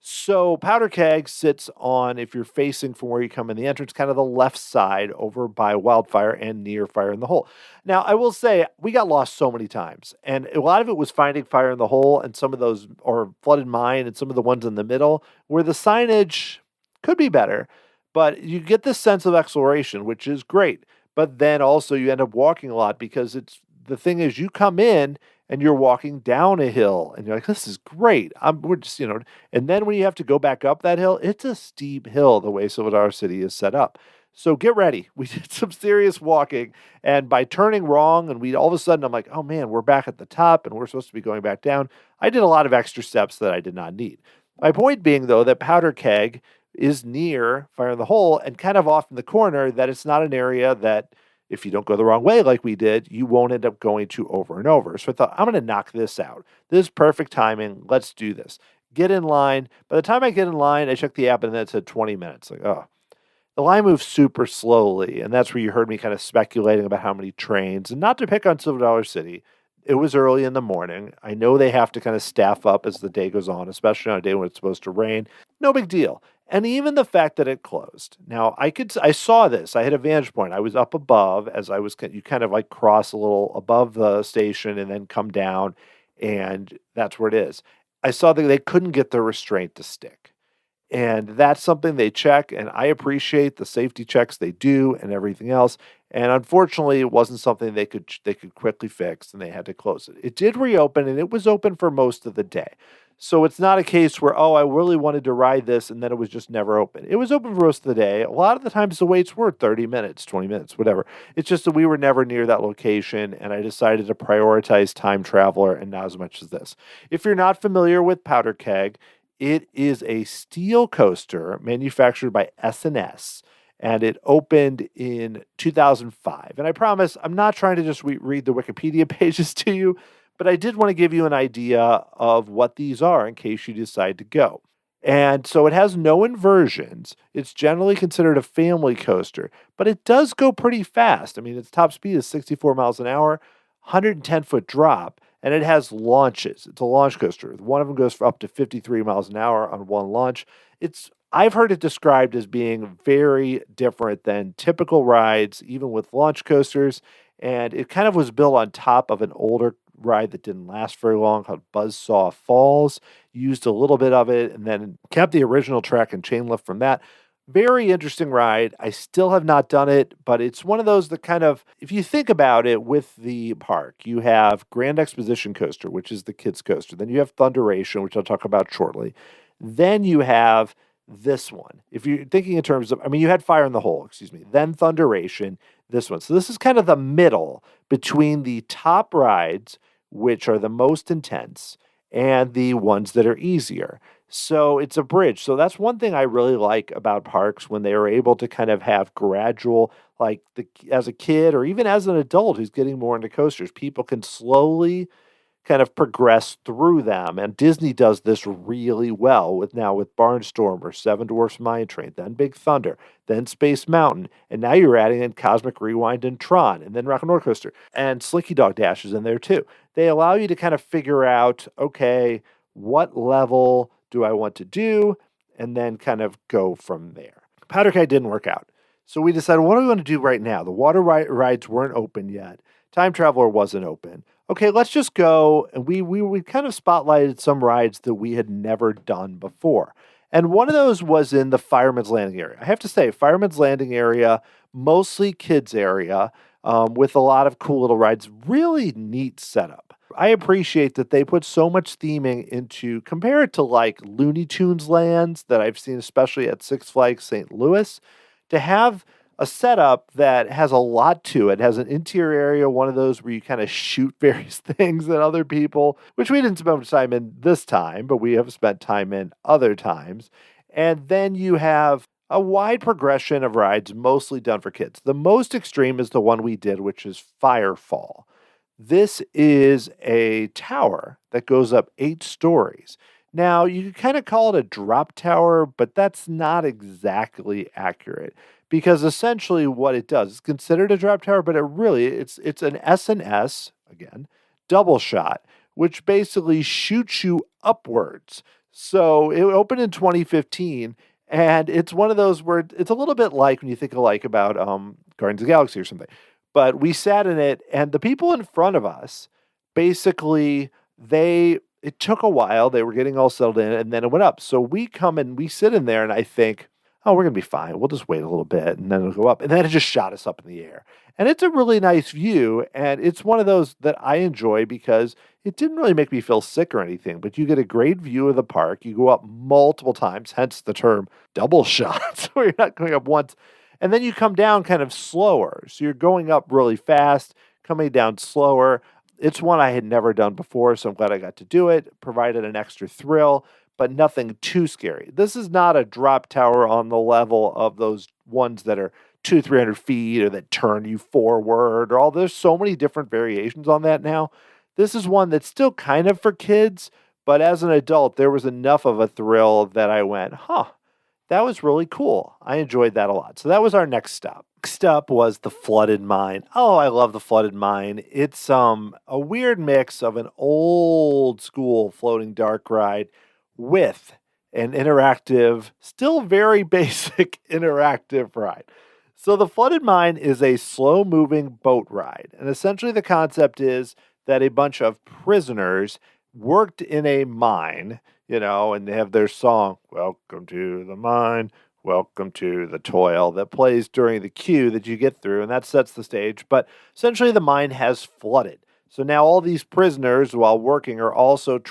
So Powder Keg sits on, if you're facing from where you come in the entrance, kind of the left side over by Wildfire and near Fire in the Hole. Now, I will say, we got lost so many times, and a lot of it was finding Fire in the Hole and some of those, or Flooded Mine and some of the ones in the middle, where the signage could be better, but you get this sense of exploration, which is great. but then also you end up walking a lot because the thing is you come in and you're walking down a hill and you're like, this is great. We're just, and then when you have to go back up that hill, it's a steep hill the way Silver City is set up. So get ready. We did some serious walking, and by turning wrong, and all of a sudden I'm like, oh man, we're back at the top and we're supposed to be going back down. I did a lot of extra steps that I did not need. My point being, though, that Powder Keg is near Fire in the Hole and kind of off in the corner, that it's not an area that if you don't go the wrong way like we did, you won't end up going to over and over. So I thought, I'm going to knock this out. This is perfect timing. Let's do this. Get in line. By the time I get in line, I check the app and then it said 20 minutes. Like, oh, the line moves super slowly. And that's where you heard me kind of speculating about how many trains. And not to pick on Silver City, it was early in the morning. I know they have to kind of staff up as the day goes on, especially on a day when it's supposed to rain. No big deal. And even the fact that it closed. Now, I saw this. I had a vantage point. I was up above you kind of like cross a little above the station and then come down, and that's where it is. I saw that they couldn't get the restraint to stick. And that's something they check, and I appreciate the safety checks they do and everything else. And unfortunately, it wasn't something they could quickly fix, and they had to close it. It did reopen, and it was open for most of the day. So it's not a case where, I really wanted to ride this, and then it was just never open. It was open for most of the day. A lot of the times the waits were 30 minutes, 20 minutes, whatever. It's just that we were never near that location, and I decided to prioritize Time Traveler and not as much as this. If you're not familiar with Powder Keg, it is a steel coaster manufactured by S&S, and it opened in 2005. And I promise I'm not trying to just read the Wikipedia pages to you, but I did want to give you an idea of what these are in case you decide to go. And so it has no inversions. It's generally considered a family coaster, but it does go pretty fast. I mean, its top speed is 64 miles an hour, 110-foot drop, and it has launches. It's a launch coaster. One of them goes for up to 53 miles an hour on one launch. I've heard it described as being very different than typical rides, even with launch coasters, and it kind of was built on top of an older ride that didn't last very long called Buzzsaw Falls. Used a little bit of it and then kept the original track and chain lift from that. Very interesting ride. I still have not done it, but it's one of those that kind of, if you think about it with the park, you have Grand Exposition Coaster, which is the kids coaster. Then you have Thunderation, which I'll talk about shortly. Then you have this one. If you're thinking in terms of, you had Fire in the Hole, then Thunderation, this one. So this is kind of the middle between the top rides, which are the most intense, and the ones that are easier. So it's a bridge. So that's one thing I really like about parks when they are able to kind of have gradual, like as a kid or even as an adult who's getting more into coasters, people can slowly kind of progress through them. And Disney does this really well with Barnstormer or Seven Dwarfs Mine Train, then Big Thunder, then Space Mountain. And now you're adding in Cosmic Rewind and Tron, and then Rock and Roller Coaster. And Slinky Dog Dash is in there too. They allow you to kind of figure out, okay, what level do I want to do? And then kind of go from there. Powder Keg didn't work out. So we decided, what do we want to do right now? The water rides weren't open yet. Time Traveler wasn't open. Okay, let's just go. And we kind of spotlighted some rides that we had never done before. And one of those was in the Fireman's Landing area. I have to say, Fireman's Landing area, mostly kids area, with a lot of cool little rides. Really neat setup. I appreciate that they put so much theming into, compare it to like Looney Tunes lands that I've seen, especially at Six Flags St. Louis, to have a setup that has a lot to it. It has an interior area, one of those where you kind of shoot various things at other people, which we didn't spend much time in this time, but we have spent time in other times. And then you have a wide progression of rides, mostly done for kids. The most extreme is the one we did, which is Firefall. This is a tower that goes up 8 stories. Now, you could kind of call it a drop tower, but that's not exactly accurate. Because essentially what it does is considered a drop tower, but it's an S&S, again, double shot, which basically shoots you upwards. So it opened in 2015, and it's one of those where it's a little bit like when you think about Guardians of the Galaxy or something. But we sat in it, and the people in front of us, basically, it took a while. They were getting all settled in, and then it went up. So we come and we sit in there, and I think, oh, we're going to be fine. We'll just wait a little bit and then it'll go up. And then it just shot us up in the air. And it's a really nice view. And it's one of those that I enjoy because it didn't really make me feel sick or anything, but you get a great view of the park. You go up multiple times, hence the term double shots, where you're not going up once. And then you come down kind of slower. So you're going up really fast, coming down slower. It's one I had never done before, so I'm glad I got to do it. Provided an extra thrill, but nothing too scary. This is not a drop tower on the level of those ones that are 300 feet or that turn you forward or all. There's so many different variations on that now. This is one that's still kind of for kids, but as an adult, there was enough of a thrill that I went, that was really cool. I enjoyed that a lot. So that was our next stop. Next up was the Flooded Mine. Oh, I love the Flooded Mine. It's a weird mix of an old school floating dark ride with an interactive, still very basic interactive ride. So the Flooded Mine is a slow-moving boat ride. And essentially the concept is that a bunch of prisoners worked in a mine, and they have their song, "Welcome to the mine, welcome to the toil," that plays during the queue that you get through, and that sets the stage. But essentially the mine has flooded. So now all these prisoners, while working, are also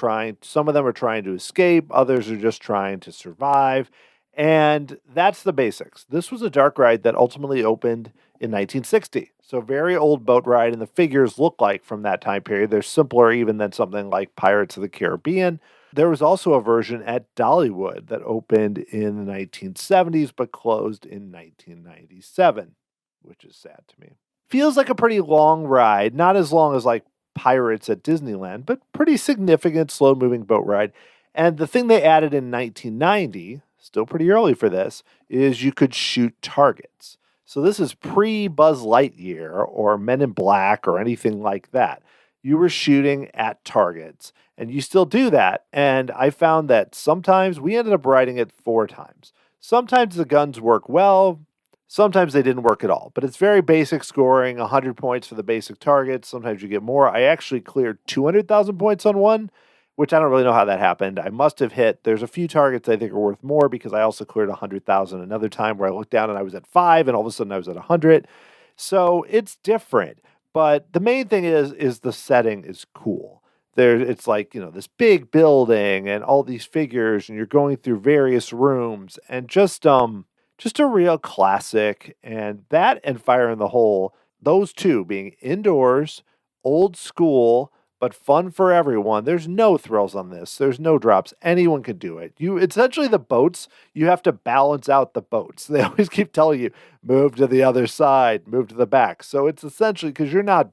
some of them are trying to escape, others are just trying to survive. And that's the basics. This was a dark ride that ultimately opened in 1960. So very old boat ride, and the figures look like from that time period. They're simpler even than something like Pirates of the Caribbean. There was also a version at Dollywood that opened in the 1970s but closed in 1997, which is sad to me. Feels like a pretty long ride, not as long as like Pirates at Disneyland, but pretty significant slow-moving boat ride. And the thing they added in 1990, still pretty early for this, is you could shoot targets. So this is pre-Buzz Lightyear or Men in Black or anything like that. You were shooting at targets, and you still do that. And I found that sometimes we ended up riding it 4 times. Sometimes the guns work well, sometimes they didn't work at all. But it's very basic scoring, 100 points for the basic targets. Sometimes you get more. I actually cleared 200,000 points on one, which I don't really know how that happened. I must have there's a few targets I think are worth more because I also cleared 100,000 another time where I looked down and I was at 5 and all of a sudden I was at 100. So it's different. But the main thing is the setting is cool. It's like, this big building and all these figures and you're going through various rooms and just a real classic. And that and Fire in the Hole, those two being indoors, old school, but fun for everyone. There's no thrills on this. There's no drops. Anyone can do it. Essentially the boats, you have to balance out the boats. They always keep telling you, move to the other side, move to the back. So it's essentially because you're not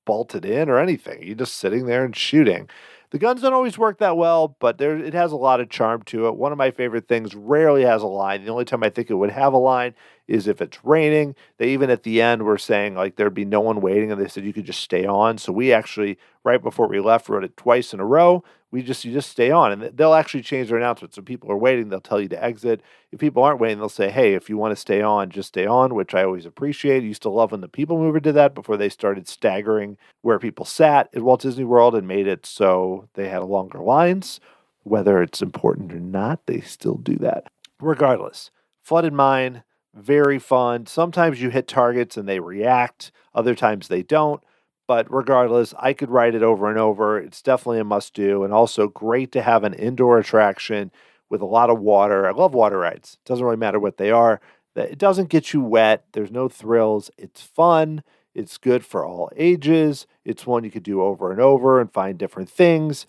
bolted in or anything. You're just sitting there and shooting. The guns don't always work that well, but it has a lot of charm to it. One of my favorite things rarely has a line. The only time I think it would have a line is if it's raining. They even at the end were saying like there'd be no one waiting, and they said you could just stay on. So we actually, right before we left, wrote it twice in a row. You just stay on, and they'll actually change their announcements. So people are waiting, they'll tell you to exit. If people aren't waiting, they'll say, hey, if you want to stay on, just stay on, which I always appreciate. I used to love when the People Mover did that before they started staggering where people sat at Walt Disney World and made it so they had longer lines. Whether it's important or not, they still do that. Regardless, Flooded Mine, very fun. Sometimes you hit targets and they react. Other times they don't. But regardless, I could ride it over and over. It's definitely a must-do, and also great to have an indoor attraction with a lot of water. I love water rides. It doesn't really matter what they are. It doesn't get you wet. There's no thrills. It's fun. It's good for all ages. It's one you could do over and over and find different things.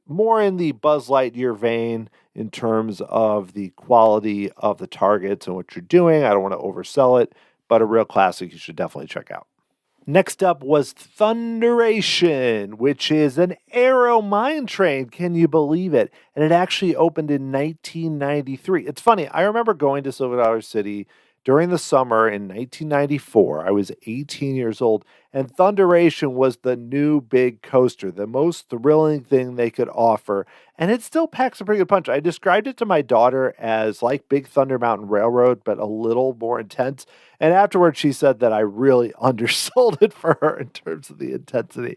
More in the Buzz Lightyear vein in terms of the quality of the targets and what you're doing. I don't want to oversell it, but a real classic you should definitely check out. Next up was Thunderation, which is an aero mine train. Can you believe it? And it actually opened in 1993. It's funny. I remember going to Silver Dollar City during the summer in 1994. I was 18 years old, and Thunderation was the new big coaster, the most thrilling thing they could offer. And it still packs a pretty good punch. I described it to my daughter as like Big Thunder Mountain Railroad, but a little more intense. And afterwards, she said that I really undersold it for her in terms of the intensity.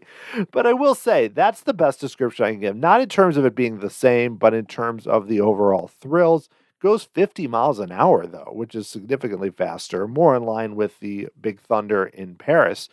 But I will say that's the best description I can give. Not in terms of it being the same, but in terms of the overall thrills. Goes 50 miles an hour, though, which is significantly faster, more in line with the Big Thunder in Paris.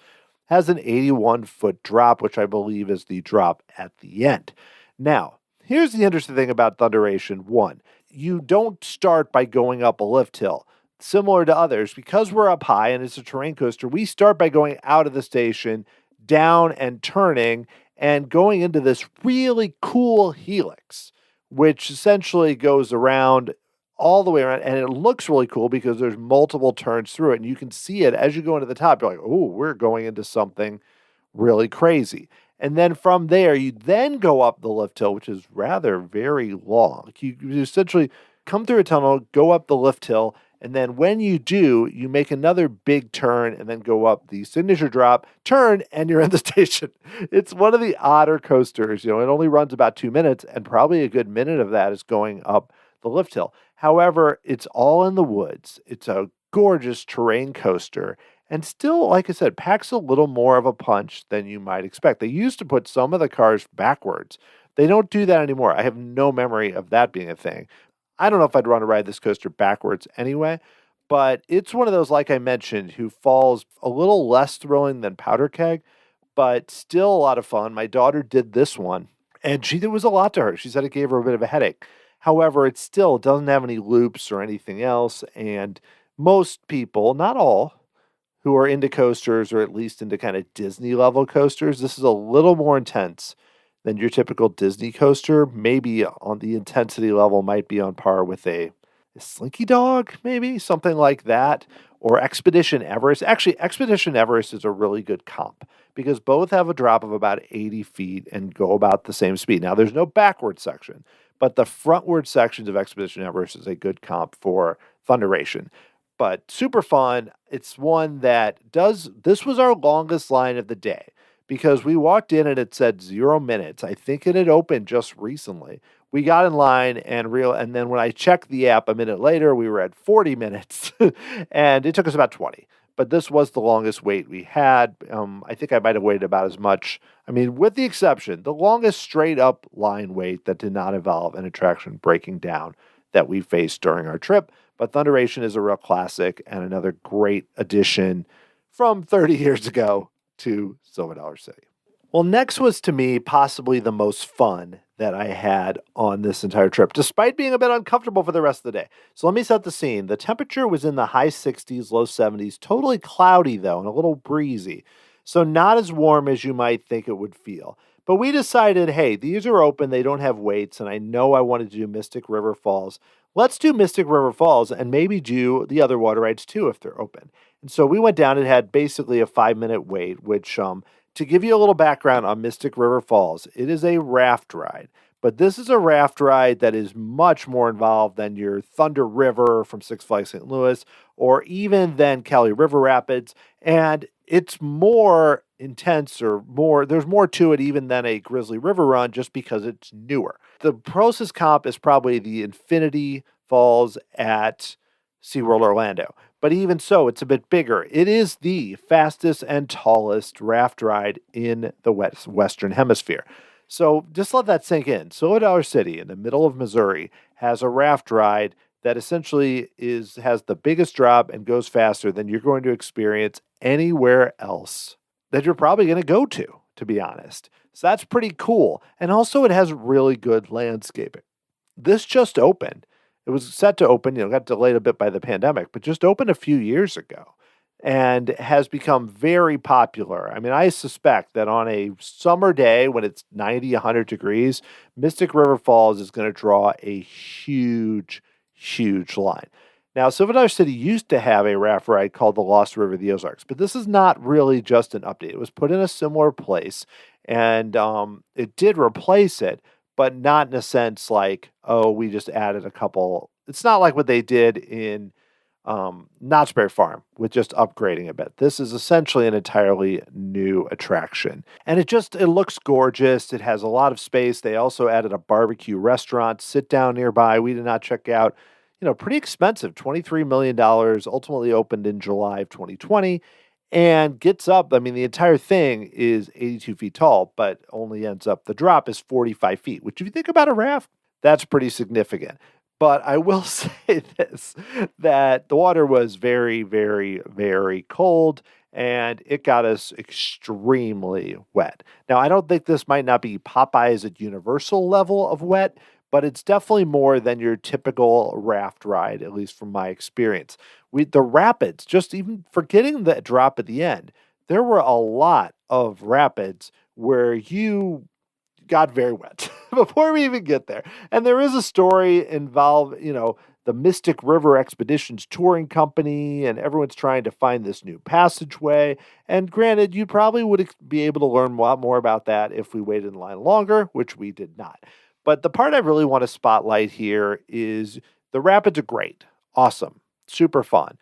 Has an 81-foot drop, which I believe is the drop at the end. Now, here's the interesting thing about Thunderation. One, you don't start by going up a lift hill. Similar to others, because we're up high and it's a terrain coaster, we start by going out of the station, down and turning, and going into this really cool helix, which essentially goes around all the way around. And it looks really cool because there's multiple turns through it. And you can see it as you go into the top. You're like, oh, we're going into something really crazy. And then from there, you then go up the lift hill, which is rather very long. You essentially come through a tunnel, go up the lift hill, and then when you do, you make another big turn and then go up the signature drop, turn, and you're in the station. It's one of the odder coasters. It only runs about 2 minutes, and probably a good minute of that is going up the lift hill. However, it's all in the woods. It's a gorgeous terrain coaster, and still, like I said, packs a little more of a punch than you might expect. They used to put some of the cars backwards. They don't do that anymore. I have no memory of that being a thing. I don't know if I'd want to ride this coaster backwards anyway, but it's one of those, like I mentioned, who falls a little less thrilling than Powder Keg, but still a lot of fun. My daughter did this one, and there was a lot to her. She said it gave her a bit of a headache. However, it still doesn't have any loops or anything else, and most people, not all, who are into coasters or at least into kind of Disney level coasters, this is a little more intense than your typical Disney coaster. Maybe on the intensity level might be on par with a Slinky Dog, maybe something like that, or Expedition Everest. Actually, Expedition Everest is a really good comp because both have a drop of about 80 feet and go about the same speed. Now, there's no backward section, but the frontward sections of Expedition Everest is a good comp for Thunderation. But super fun. It's one that this was our longest line of the day, because we walked in and it said 0 minutes. I think it had opened just recently. We got in line and then when I checked the app a minute later, we were at 40 minutes and it took us about 20. But this was the longest wait we had. I think I might have waited about as much. I mean, with the exception, the longest straight up line wait that did not involve an attraction breaking down that we faced during our trip. But Thunderation is a real classic and another great addition from 30 years ago to Silver Dollar City. Well, next was to me possibly the most fun that I had on this entire trip, despite being a bit uncomfortable for the rest of the day. So let me set the scene. The temperature was in the high 60s, low 70s, totally cloudy though, and a little breezy. So not as warm as you might think it would feel. But we decided, hey, these are open, they don't have waits, and I know I wanted to do Mystic River Falls. Let's do Mystic River Falls and maybe do the other water rides too if they're open. And so we went down. It had basically a 5-minute wait, which, to give you a little background on Mystic River Falls, it is a raft ride. But this is a raft ride that is much more involved than your Thunder River from Six Flags St. Louis or even than Cali River Rapids. And it's more intense there's more to it even than a Grizzly River Run just because it's newer. The closest comp is probably the Infinity Falls at SeaWorld Orlando. But even so, it's a bit bigger. It is the fastest and tallest raft ride in the Western Hemisphere. So just let that sink in. Silver Dollar City in the middle of Missouri has a raft ride that essentially has the biggest drop and goes faster than you're going to experience anywhere else that you're probably going to go to be honest. So that's pretty cool. And also it has really good landscaping. This just opened. It was set to open, got delayed a bit by the pandemic, but just opened a few years ago and has become very popular. I mean, I suspect that on a summer day when it's 90, 100 degrees, Mystic River Falls is going to draw a huge, huge line. Now, Silver Dollar City used to have a raft ride called the Lost River of the Ozarks, but this is not really just an update. It was put in a similar place, and it did replace it, but not in a sense like, oh, we just added a couple. It's not like what they did in Knott's Berry Farm with just upgrading a bit. This is essentially an entirely new attraction. And it looks gorgeous. It has a lot of space. They also added a barbecue restaurant, sit down nearby. We did not check out. Pretty expensive, $23 million, ultimately opened in July of 2020. And gets up, the entire thing is 82 feet tall, but only ends up, the drop is 45 feet, which if you think about a raft, that's pretty significant. But I will say this, that the water was very, very, very cold and it got us extremely wet. Now, I don't think this might not be Popeye's at universal level of wet, but it's definitely more than your typical raft ride, at least from my experience. The rapids, just even forgetting the drop at the end, there were a lot of rapids where you got very wet before we even get there. And there is a story involved, the Mystic River Expeditions touring company, and everyone's trying to find this new passageway. And granted, you probably would be able to learn a lot more about that if we waited in line longer, which we did not. But the part I really want to spotlight here is the rapids are great, awesome, super fun.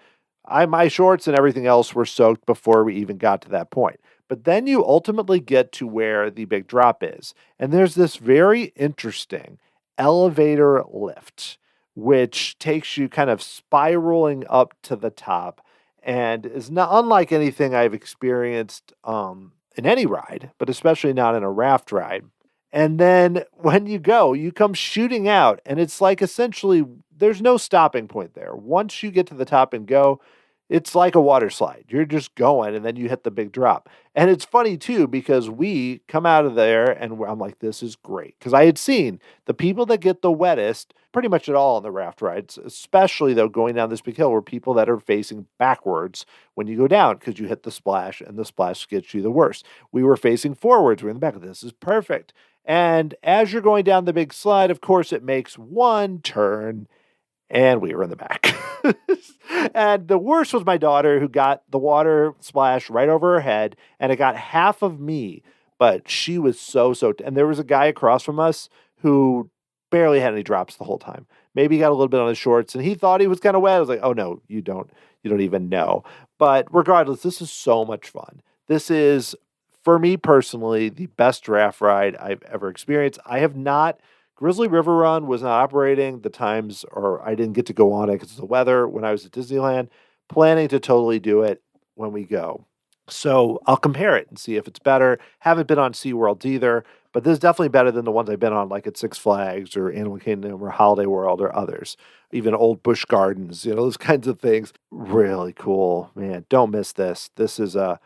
My shorts and everything else were soaked before we even got to that point. But then you ultimately get to where the big drop is. And there's this very interesting elevator lift, which takes you kind of spiraling up to the top and is not unlike anything I've experienced in any ride, but especially not in a raft ride. And then when you go, you come shooting out, and it's like essentially there's no stopping point there. Once you get to the top and go, it's like a water slide. You're just going and then you hit the big drop. And it's funny too, because we come out of there and I'm like, this is great. Because I had seen the people that get the wettest pretty much at all on the raft rides, especially though going down this big hill, were people that are facing backwards when you go down because you hit the splash and the splash gets you the worst. We were facing forwards. We're in the back. This is perfect. And as you're going down the big slide, of course, it makes one turn and we were in the back. And the worst was my daughter, who got the water splash right over her head, and it got half of me, but she was so soaked. And there was a guy across from us who barely had any drops the whole time. Maybe he got a little bit on his shorts, and he thought he was kind of wet. I was like, oh no, you don't even know. But regardless, this is so much fun. This is, for me personally, the best raft ride I've ever experienced. I have not Grizzly River Run was not operating the times, or I didn't get to go on it because of the weather when I was at Disneyland. Planning to totally do it when we go. So I'll compare it and see if it's better. Haven't been on SeaWorld either, but this is definitely better than the ones I've been on, like at Six Flags or Animal Kingdom or Holiday World or others. Even Old Busch Gardens, those kinds of things. Really cool, man. Don't miss this. This is a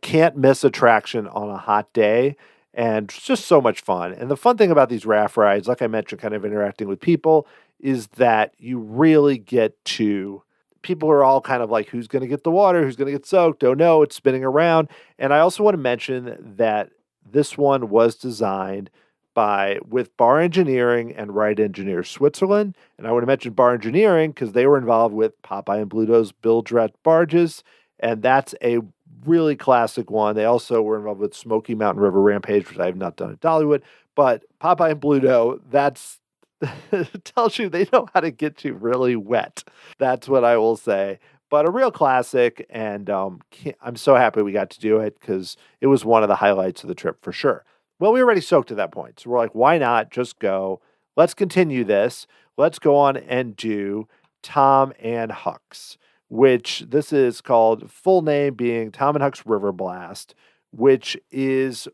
can't miss attraction on a hot day. And it's just so much fun. And the fun thing about these raft rides, like I mentioned, kind of interacting with people, is that you really get to, people are all kind of like, who's going to get the water? Who's going to get soaked? Don't know. It's spinning around. And I also want to mention that this one was designed with Bar Engineering and Ride Engineers Switzerland. And I want to mention Bar Engineering because they were involved with Popeye and Bluto's Bilge-Rat barges. And that's a really classic one. They also were involved with Smoky Mountain River Rampage, which I have not done at Dollywood. But Popeye and Bluto, that's tells you they know how to get you really wet. That's what I will say. But a real classic, and I'm so happy we got to do it because it was one of the highlights of the trip for sure. Well, we were already soaked at that point, so we're like, why not just go? Let's continue this. Let's go on and do Tom and Huck's, which this is called, full name being Tom and Huck's River Blast, which is,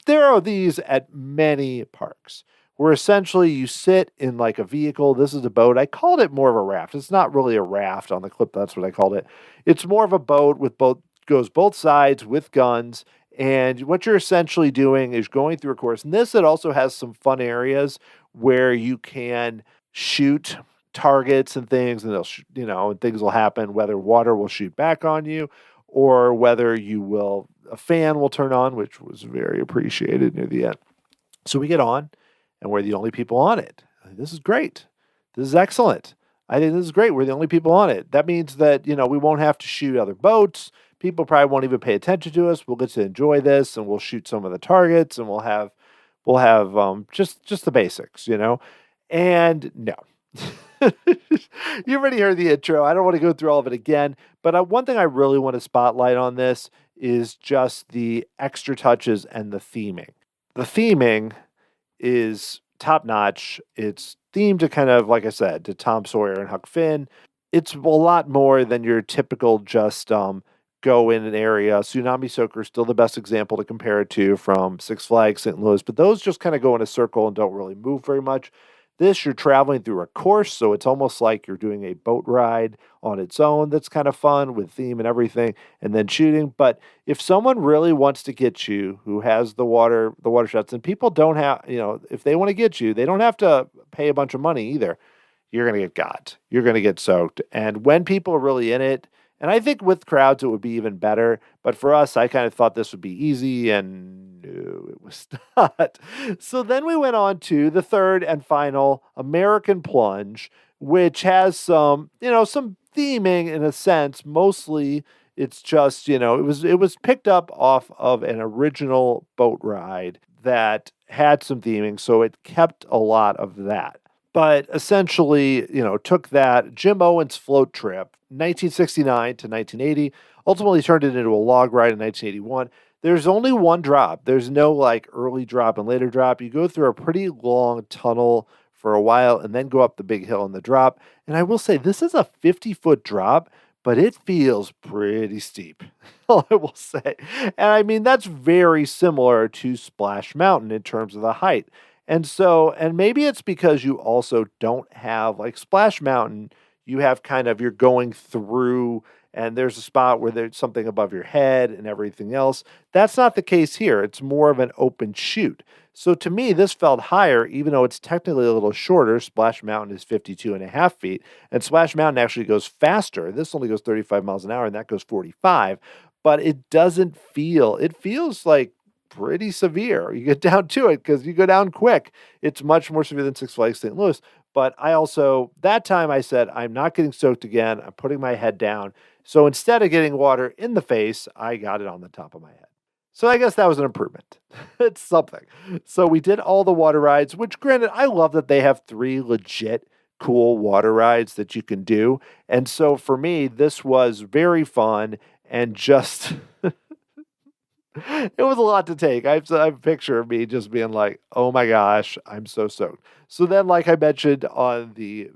there are these at many parks where essentially you sit in like a vehicle. This is a boat. I called it more of a raft. It's not really a raft on the clip. That's what I called it. It's more of a boat goes both sides with guns. And what you're essentially doing is going through a course. And it also has some fun areas where you can shoot targets and things, and and things will happen, whether water will shoot back on you or whether a fan will turn on, which was very appreciated near the end. So we get on and we're the only people on it. This is great. This is excellent. I think this is great. We're the only people on it. That means that, we won't have to shoot other boats. People probably won't even pay attention to us. We'll get to enjoy this, and we'll shoot some of the targets, and we'll have just the basics, and no. You already heard the intro. I don't want to go through all of it again, but one thing I really want to spotlight on this is just the extra touches and the theming. The theming is top notch. It's themed to kind of, like I said, to Tom Sawyer and Huck Finn. It's a lot more than your typical just go in an area. Tsunami Soaker is still the best example to compare it to from Six Flags St. Louis, but those just kind of go in a circle and don't really move very much. This, you're traveling through a course, so it's almost like you're doing a boat ride on its own. That's kind of fun with theme and everything, and then shooting. But if someone really wants to get you, who has the water shots, and people don't have, if they want to get you, they don't have to pay a bunch of money either. You're going to get got. You're going to get soaked. And when people are really in it, and I think with crowds it would be even better. But for us, I kind of thought this would be easy, and no, it was not. So then we went on to the third and final American Plunge, which has some theming in a sense. Mostly, it's just it was picked up off of an original boat ride that had some theming, so it kept a lot of that. But essentially, took that Jim Owens float trip, 1969 to 1980, ultimately turned it into a log ride in 1981. There's only one drop. There's no like early drop and later drop. You go through a pretty long tunnel for a while and then go up the big hill in the drop. And I will say, this is a 50-foot drop, but it feels pretty steep, I will say. And I mean, that's very similar to Splash Mountain in terms of the height. And maybe it's because you also don't have like Splash Mountain, you have you're going through and there's a spot where there's something above your head and everything else. That's not the case here. It's more of an open chute. So to me, this felt higher, even though it's technically a little shorter. Splash Mountain is 52 and a half feet, and Splash Mountain actually goes faster. This only goes 35 miles an hour, and that goes 45. But it doesn't feel, it feels like pretty severe. You get down to it because you go down quick. It's much more severe than Six Flags St. Louis. But I also, that time I said, I'm not getting soaked again. I'm putting my head down. So instead of getting water in the face, I got it on the top of my head. So I guess that was an improvement. It's something. So we did all the water rides, which granted, I love that they have 3 legit cool water rides that you can do. And so for me, this was very fun and just it was a lot to take. I have a picture of me just being like, "Oh my gosh, I'm so soaked." So then, like I mentioned on the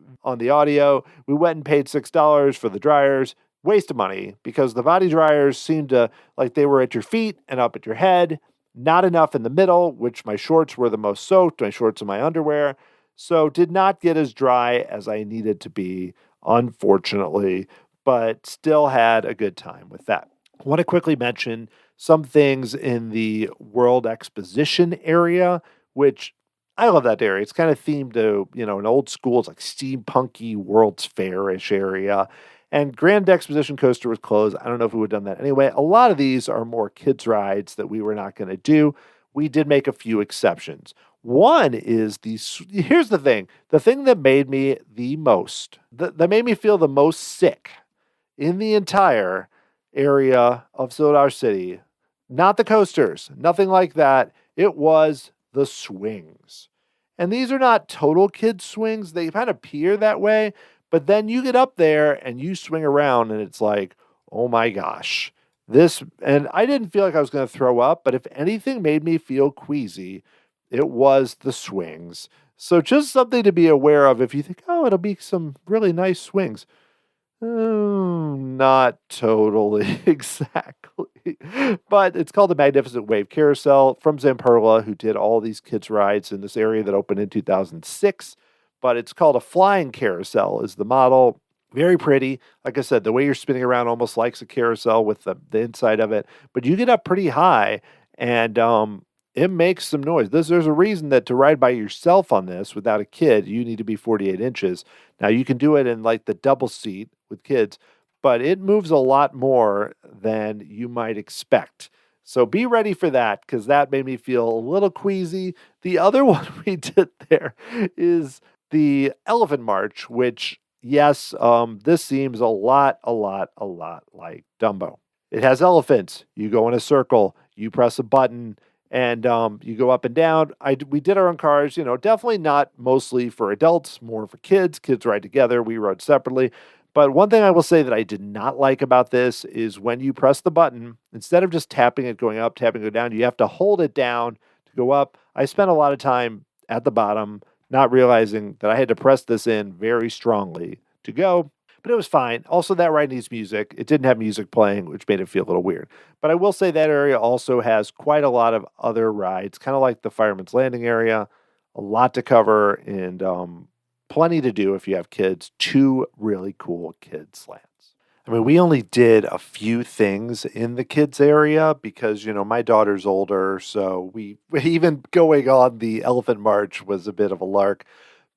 audio, we went and paid $6 for the dryers. Waste of money because the body dryers seemed to like they were at your feet and up at your head. Not enough in the middle, which my shorts were the most soaked. My shorts and my underwear, so did not get as dry as I needed to be, unfortunately. But still had a good time with that. I want to quickly mention some things in the World Exposition area, which I love that area. It's kind of themed to, an old school, it's like steampunky World's Fair-ish area. And Grand Exposition Coaster was closed. I don't know if we would have done that anyway. A lot of these are more kids' rides that we were not going to do. We did make a few exceptions. One is here's the thing that made me the most, that made me feel the most sick in the entire area of Silver City. Not the coasters, nothing like that. It was the swings. And these are not total kid swings. They kind of appear that way, but then you get up there and you swing around and it's like, oh my gosh. And I didn't feel like I was going to throw up, but if anything made me feel queasy, it was the swings. So just something to be aware of if you think, oh, it'll be some really nice swings. Not totally exactly. But it's called the Magnificent Wave Carousel from Zamperla, who did all these kids' rides in this area that opened in 2006. But it's called a flying carousel is the model. Very pretty. Like I said, the way you're spinning around almost likes a carousel with the inside of it. But you get up pretty high and it makes some noise. There's a reason that to ride by yourself on this without a kid, you need to be 48 inches. Now, you can do it in like the double seat with kids, but it moves a lot more than you might expect. So be ready for that because that made me feel a little queasy. The other one we did there is the Elephant March, which, yes, this seems a lot like Dumbo. It has elephants. You go in a circle, you press a button, and you go up and down. We did our own cars, definitely not mostly for adults, more for kids. Kids ride together. We rode separately. But one thing I will say that I did not like about this is when you press the button, instead of just tapping it going up, tapping it down, you have to hold it down to go up. I spent a lot of time at the bottom, not realizing that I had to press this in very strongly to go. But it was fine. Also, that ride needs music. It didn't have music playing, which made it feel a little weird. But I will say that area also has quite a lot of other rides, kind of like the Fireman's Landing area. A lot to cover and plenty to do if you have kids. 2 really cool kids lands. I mean, we only did a few things in the kids area because, my daughter's older, so we even going on the Elephant March was a bit of a lark.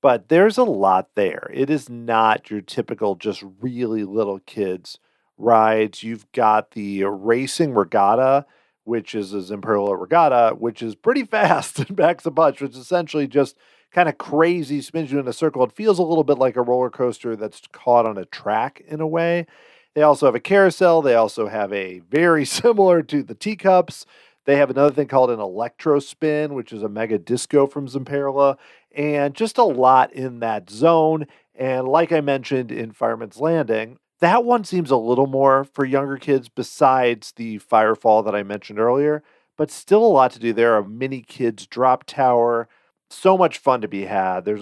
But there's a lot there. It is not your typical just really little kids rides. You've got the racing regatta, which is a Imperial regatta, which is pretty fast and backs a bunch, which is essentially just kind of crazy, spins you in a circle. It feels a little bit like a roller coaster that's caught on a track in a way. They also have a carousel. They also have a very similar to the teacups. They have another thing called an electro spin, which is a mega disco from Zamperla, and just a lot in that zone. And like I mentioned in Fireman's Landing, that one seems a little more for younger kids besides the Firefall that I mentioned earlier, but still a lot to do there. A mini kids drop tower, so much fun to be had. There's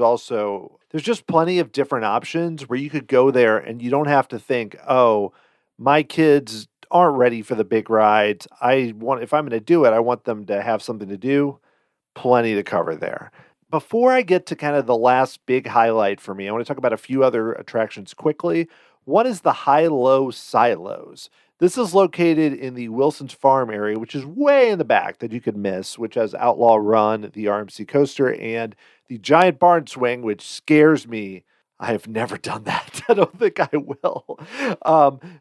just plenty of different options where you could go there and you don't have to think, "Oh, my kids aren't ready for the big rides. If I'm going to do it, I want them to have something to do." Plenty to cover there. Before I get to kind of the last big highlight for me, I want to talk about a few other attractions quickly. One is the High-Low Silos. This is located in the Wilson's Farm area, which is way in the back that you could miss, which has Outlaw Run, the RMC coaster, and the Giant Barn Swing, which scares me. I have never done that. I don't think I will.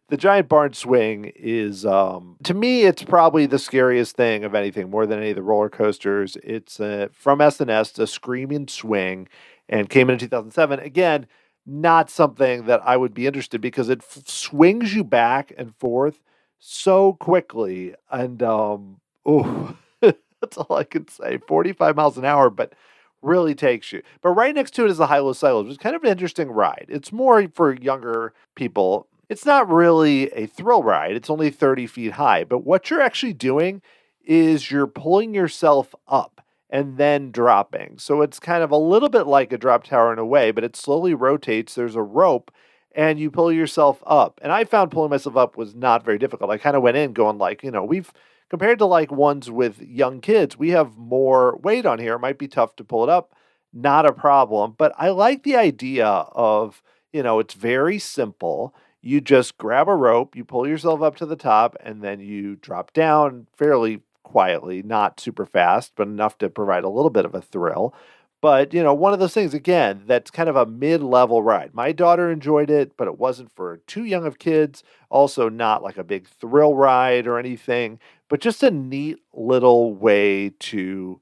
The Giant Barn Swing is, to me, it's probably the scariest thing of anything, more than any of the roller coasters. It's from S&S, a Screaming Swing, and came in 2007. Again, not something that I would be interested because it swings you back and forth so quickly. And, that's all I can say. 45 miles an hour, but really takes you. But right next to it is the High-Low Silos, which is kind of an interesting ride. It's more for younger people. It's not really a thrill ride. It's only 30 feet high. But what you're actually doing is you're pulling yourself up and then dropping. So it's kind of a little bit like a drop tower in a way, but it slowly rotates. There's a rope and you pull yourself up. And I found pulling myself up was not very difficult. I kind of went in going like, we've compared to like ones with young kids, we have more weight on here. It might be tough to pull it up. Not a problem. But I like the idea of, it's very simple. You just grab a rope, you pull yourself up to the top, and then you drop down fairly quietly, not super fast, but enough to provide a little bit of a thrill. But, one of those things, again, that's kind of a mid-level ride. My daughter enjoyed it, but it wasn't for too young of kids. Also not like a big thrill ride or anything, but just a neat little way to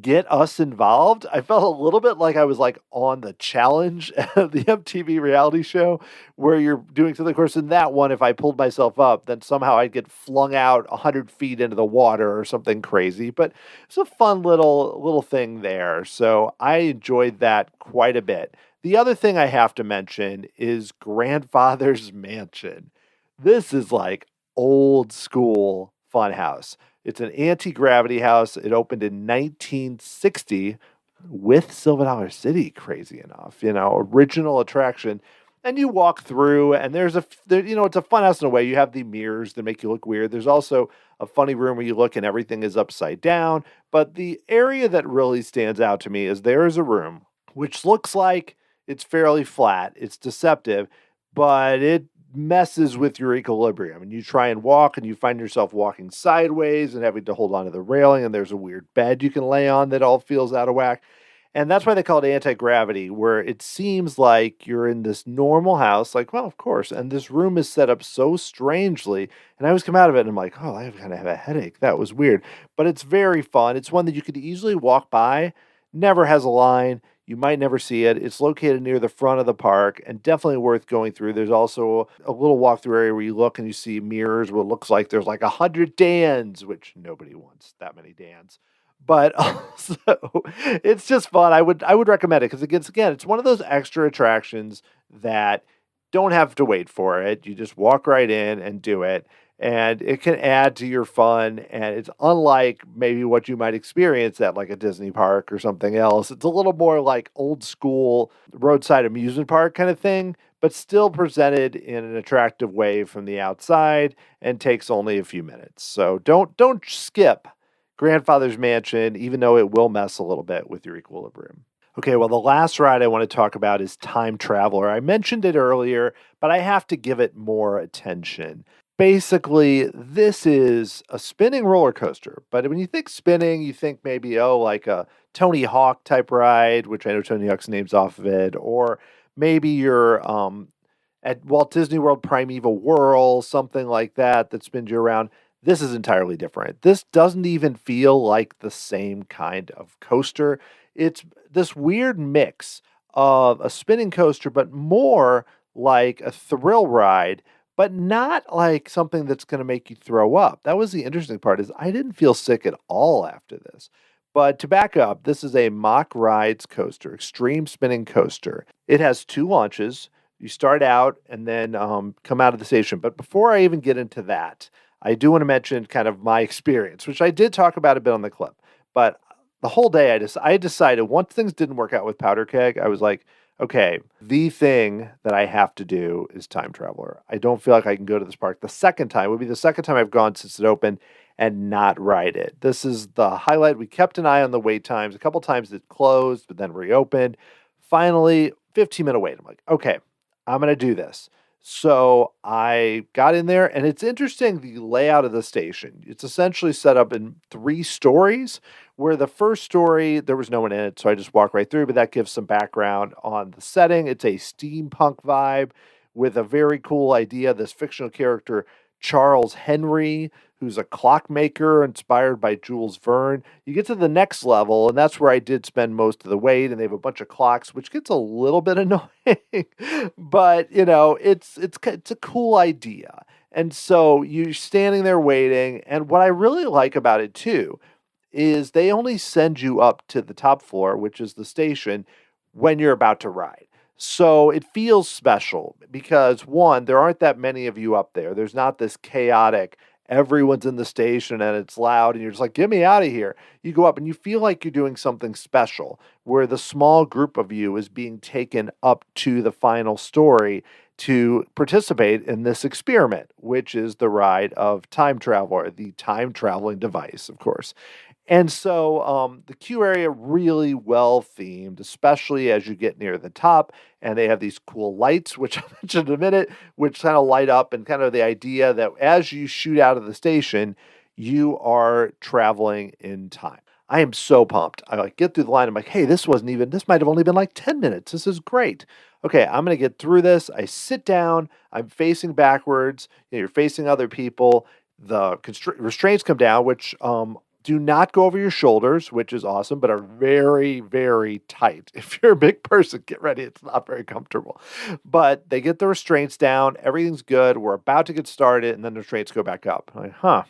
get us involved. I felt a little bit like I was like on the challenge, the MTV reality show where you're doing something. Of course, in that one, if I pulled myself up, then somehow I'd get flung out 100 feet into the water or something crazy. But it's a fun little thing there. So I enjoyed that quite a bit. The other thing I have to mention is Grandfather's Mansion. This is like old school funhouse. It's an anti-gravity house. It opened in 1960 with Silver Dollar City, crazy enough, original attraction. And you walk through and it's a fun house in a way. You have the mirrors that make you look weird. There's also a funny room where you look and everything is upside down. But the area that really stands out to me is there is a room which looks like it's fairly flat. It's deceptive, but it messes with your equilibrium and you try and walk and you find yourself walking sideways and having to hold onto the railing, and there's a weird bed you can lay on that all feels out of whack. And that's why they call it anti-gravity, where it seems like you're in this normal house, like, well, of course, and this room is set up so strangely. And I always come out of it and I'm like, oh, I kind of have a headache. That was weird. But it's very fun. It's one that you could easily walk by, never has a line. You might never see it. It's located near the front of the park and definitely worth going through. There's also a little walkthrough area where you look and you see mirrors where it looks like there's like 100 Dans, which nobody wants that many Dans. But also, it's just fun. I would recommend it because again, it's one of those extra attractions that don't have to wait for it. You just walk right in and do it. And it can add to your fun, and it's unlike maybe what you might experience at like a Disney park or something else. It's a little more like old school roadside amusement park kind of thing, but still presented in an attractive way from the outside and takes only a few minutes. So don't skip grandfather's mansion, even though it will mess a little bit with your equilibrium. Okay, well, the last ride I want to talk about is Time Traveler. I mentioned it earlier, but I have to give it more attention. Basically, this is a spinning roller coaster. But when you think spinning, you think maybe, like a Tony Hawk type ride, which I know Tony Hawk's name's off of it, or maybe you're at Walt Disney World Primeval Whirl, something like that spins you around. This is entirely different. This doesn't even feel like the same kind of coaster. It's this weird mix of a spinning coaster, but more like a thrill ride, but not like something that's going to make you throw up. That was the interesting part is I didn't feel sick at all after this. But to back up, this is a Mock Rides coaster, extreme spinning coaster. It has 2 launches. You start out and then come out of the station. But before I even get into that, I do want to mention kind of my experience, which I did talk about a bit on the clip. But the whole day, I decided once things didn't work out with Powder Keg, I was like, okay, the thing that I have to do is Time Traveler. I don't feel like I can go to this park the second time. It would be the second time I've gone since it opened and not ride it. This is the highlight. We kept an eye on the wait times. A couple times it closed, but then reopened. Finally, 15-minute wait. I'm like, okay, I'm going to do this. So I got in there, and it's interesting, the layout of the station. It's essentially set up in 3 stories, where the first story, there was no one in it, so I just walked right through, but that gives some background on the setting. It's a steampunk vibe with a very cool idea. This fictional character, Charles Henry, who's a clockmaker inspired by Jules Verne. You get to the next level, and that's where I did spend most of the wait, and they have a bunch of clocks, which gets a little bit annoying, but, it's a cool idea. And so you're standing there waiting, and what I really like about it, too, is they only send you up to the top floor, which is the station, when you're about to ride. So it feels special because, one, there aren't that many of you up there. There's not this chaotic, everyone's in the station and it's loud and you're just like, get me out of here. You go up and you feel like you're doing something special where the small group of you is being taken up to the final story to participate in this experiment, which is the ride of Time Traveler, the time traveling device, of course. And so the queue area really well themed, especially as you get near the top. And they have these cool lights, which I'll mention in a minute, which kind of light up and kind of the idea that as you shoot out of the station, you are traveling in time. I am so pumped. I get through the line. I'm like, hey, this might have only been like 10 minutes. This is great. Okay, I'm going to get through this. I sit down. I'm facing backwards. You're facing other people. The restraints come down, which do not go over your shoulders, which is awesome, but are very, very tight. If you're a big person, get ready. It's not very comfortable. But they get the restraints down. Everything's good. We're about to get started, and then the restraints go back up. I'm like,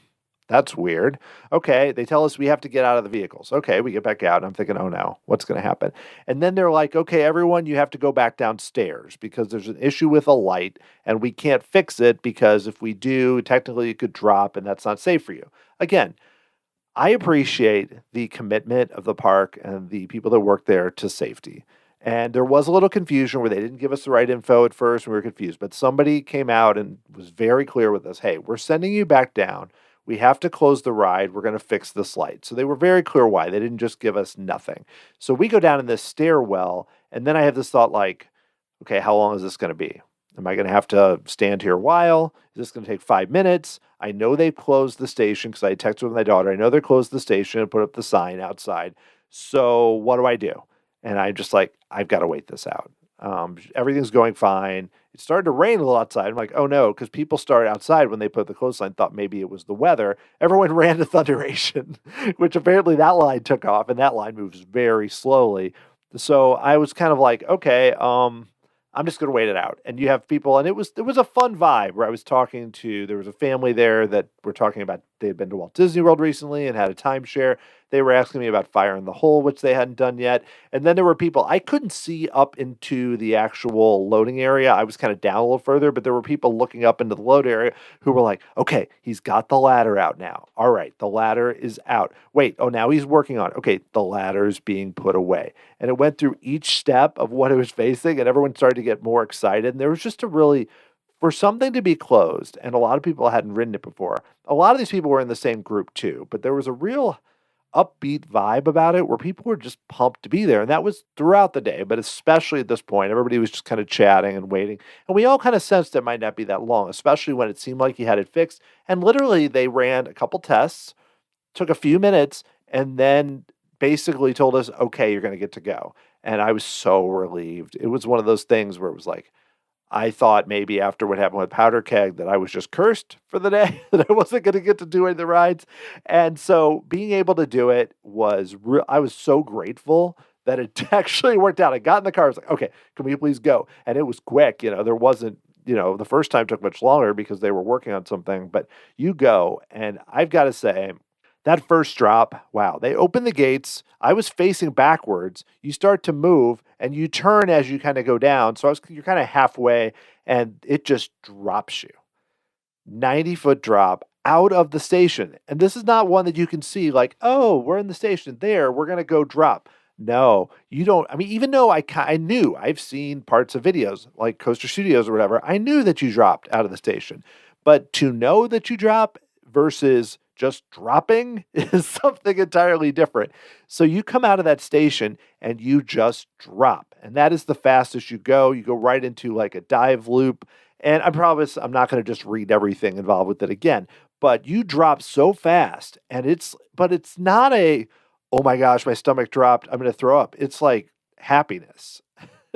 that's weird. Okay, they tell us we have to get out of the vehicles. Okay, we get back out, and I'm thinking, oh no, what's going to happen? And then they're like, okay, everyone, you have to go back downstairs because there's an issue with a light, and we can't fix it because if we do, technically it could drop, and that's not safe for you. Again, I appreciate the commitment of the park and the people that work there to safety. And there was a little confusion where they didn't give us the right info at first and we were confused. But somebody came out and was very clear with us, hey, we're sending you back down. We have to close the ride. We're going to fix this light. So they were very clear why. They didn't just give us nothing. So we go down in this stairwell, and then I have this thought like, okay, how long is this going to be? Am I going to have to stand here a while? Is this going to take 5 minutes? I know they've closed the station because I texted with my daughter. I know they closed the station and put up the sign outside. So what do I do? And I'm just like, I've got to wait this out. Everything's going fine. It started to rain a little outside. I'm like, oh no, because people started outside when they put the clothesline, thought maybe it was the weather. Everyone ran to Thunderation, which apparently that line took off, and that line moves very slowly. So I was kind of like, okay, I'm just going to wait it out. And you have people, and it was a fun vibe where I was talking to, there was a family there that were talking about, they had been to Walt Disney World recently and had a timeshare. They were asking me about Fire in the Hole, which they hadn't done yet. And then there were people, I couldn't see up into the actual loading area. I was kind of down a little further, but there were people looking up into the load area who were like, okay, he's got the ladder out now. All right, the ladder is out. Wait, now he's working on it. Okay, the ladder is being put away. And it went through each step of what it was facing, and everyone started to get more excited. And there was just for something to be closed, and a lot of people hadn't ridden it before. A lot of these people were in the same group too, but there was a real upbeat vibe about it where people were just pumped to be there. And that was throughout the day, but especially at this point, everybody was just kind of chatting and waiting. And we all kind of sensed it might not be that long, especially when it seemed like he had it fixed. And literally, they ran a couple tests, took a few minutes, and then basically told us, okay, you're going to get to go. And I was so relieved. It was one of those things where it was like, I thought maybe after what happened with Powder Keg that I was just cursed for the day, that I wasn't going to get to do any of the rides. And so being able to do it was real. I was so grateful that it actually worked out. I got in the car. I was like, okay, can we please go? And it was quick. There wasn't, the first time took much longer because they were working on something, but you go. And I've got to say, that first drop, wow, they open the gates. I was facing backwards. You start to move and you turn as you kind of go down. So you're kind of halfway and it just drops you. 90-foot drop out of the station. And this is not one that you can see like, oh, we're in the station there. We're going to go drop. No, you don't. I mean, even though I knew, I've seen parts of videos like Coaster Studios or whatever, I knew that you dropped out of the station. But to know that you drop versus just dropping is something entirely different. So you come out of that station and you just drop. And that is the fastest you go. You go right into like a dive loop. And I promise I'm not going to just read everything involved with it again. But you drop so fast and it's not oh my gosh, my stomach dropped, I'm going to throw up. It's like happiness,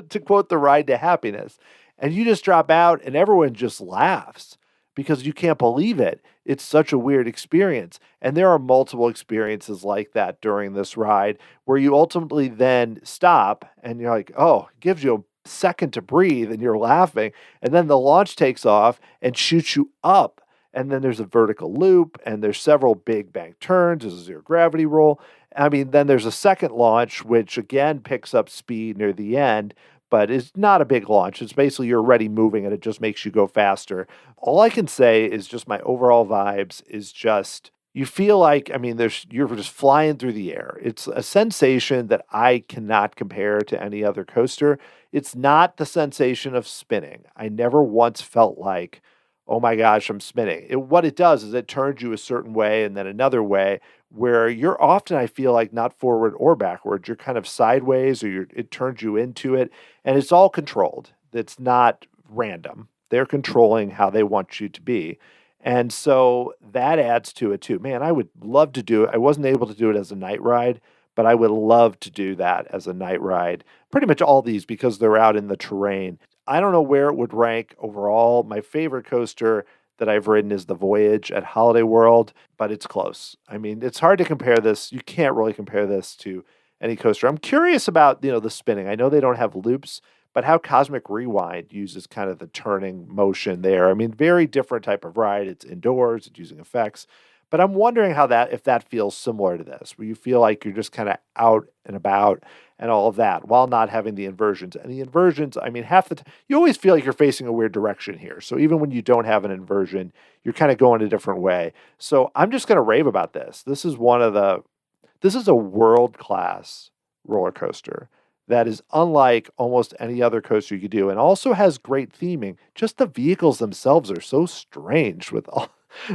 to quote the ride to happiness. And you just drop out and everyone just laughs because you can't believe it. It's such a weird experience. And there are multiple experiences like that during this ride where you ultimately then stop and you're like, oh, it gives you a second to breathe and you're laughing. And then the launch takes off and shoots you up. And then there's a vertical loop and there's several big bank turns. There's a zero gravity roll. I mean, then there's a second launch, which again picks up speed near the end, but it's not a big launch. It's basically you're already moving and it just makes you go faster. All I can say is just my overall vibes is just, you feel like, I mean, you're just flying through the air. It's a sensation that I cannot compare to any other coaster. It's not the sensation of spinning. I never once felt like, oh my gosh, I'm spinning. What it does is it turns you a certain way and then another way where you're often, I feel like, not forward or backwards. You're kind of sideways or it turns you into it. And it's all controlled. It's not random. They're controlling how they want you to be. And so that adds to it too. Man, I would love to do it. I wasn't able to do it as a night ride, but I would love to do that as a night ride. Pretty much all these because they're out in the terrain. I don't know where it would rank overall. My favorite coaster that I've ridden is the Voyage at Holiday World, but it's close. I mean, it's hard to compare this. You can't really compare this to any coaster. I'm curious about, the spinning. I know they don't have loops, but how Cosmic Rewind uses kind of the turning motion there. I mean, very different type of ride. It's indoors, it's using effects. But I'm wondering if that feels similar to this, where you feel like you're just kind of out and about and all of that while not having the inversions. And the inversions, I mean, half the time, you always feel like you're facing a weird direction here. So even when you don't have an inversion, you're kind of going a different way. So I'm just going to rave about this. This is a world-class roller coaster that is unlike almost any other coaster you could do and also has great theming. Just the vehicles themselves are so strange with all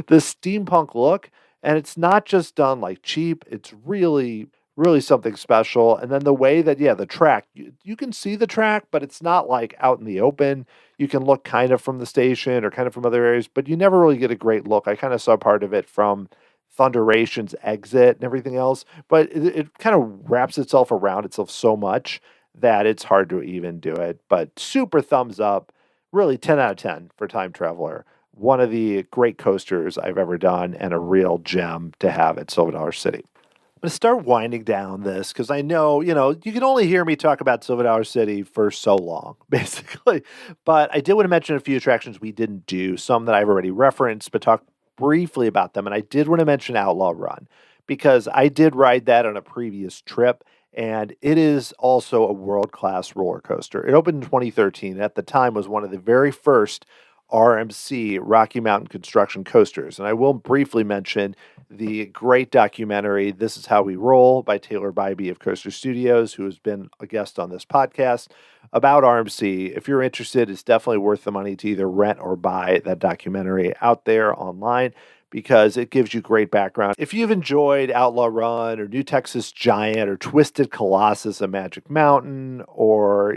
this steampunk look. And it's not just done like cheap. It's really, really something special. And then the way that, the track, you can see the track, but it's not like out in the open. You can look kind of from the station or kind of from other areas, but you never really get a great look. I kind of saw part of it from Thunderation's exit and everything else, but it kind of wraps itself around itself so much that it's hard to even do it. But super thumbs up, really 10 out of 10 for Time Traveler. One of the great coasters I've ever done and a real gem to have at Silver Dollar City. I'm going to start winding down this because I know, you can only hear me talk about Silver Dollar City for so long, basically. But I did want to mention a few attractions we didn't do, some that I've already referenced, but talk briefly about them. And I did want to mention Outlaw Run because I did ride that on a previous trip. And it is also a world-class roller coaster. It opened in 2013. And at the time was one of the very first RMC, Rocky Mountain Construction Coasters. And I will briefly mention the great documentary, This Is How We Roll, by Taylor Bybee of Coaster Studios, who has been a guest on this podcast, about RMC. If you're interested, it's definitely worth the money to either rent or buy that documentary out there online because it gives you great background. If you've enjoyed Outlaw Run or New Texas Giant or Twisted Colossus at Magic Mountain or,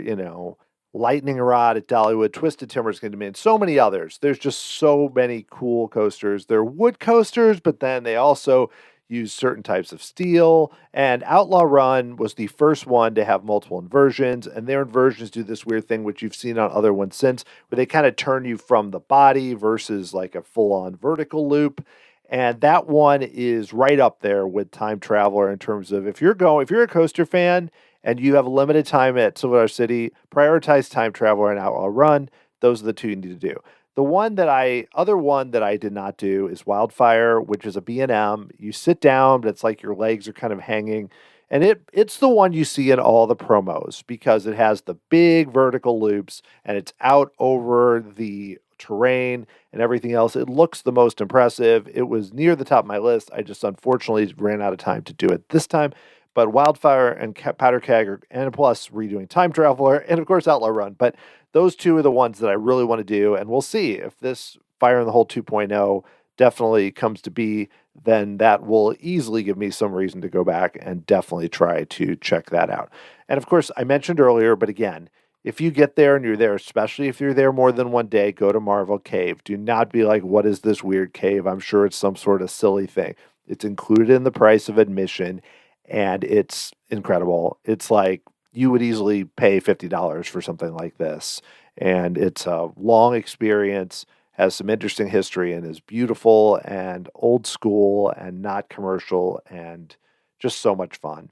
Lightning Rod at Dollywood, Twisted Timbers Kingdom, and so many others. There's just so many cool coasters. They're wood coasters, but then they also use certain types of steel. And Outlaw Run was the first one to have multiple inversions, and their inversions do this weird thing, which you've seen on other ones since, where they kind of turn you from the body versus like a full-on vertical loop. And that one is right up there with Time Traveler in terms of if you're a coaster fan and you have a limited time at Silver City, prioritize Time Traveler and Outlaw Run. Those are the two you need to do. The other one that I did not do is Wildfire, which is a B&M. You sit down, but it's like your legs are kind of hanging. And it's the one you see in all the promos because it has the big vertical loops and it's out over the terrain and everything else. It looks the most impressive. It was near the top of my list. I just unfortunately ran out of time to do it this time. But Wildfire and Powder Keg and plus redoing Time Traveler and of course Outlaw Run. But those two are the ones that I really want to do. And we'll see if this Fire in the Hole 2.0 definitely comes to be, then that will easily give me some reason to go back and definitely try to check that out. And of course, I mentioned earlier, but again, if you get there and you're there, especially if you're there more than one day, go to Marvel Cave. Do not be like, what is this weird cave? I'm sure it's some sort of silly thing. It's included in the price of admission, and it's incredible. It's like you would easily pay $50 for something like this. And it's a long experience, has some interesting history, and is beautiful and old school and not commercial and just so much fun.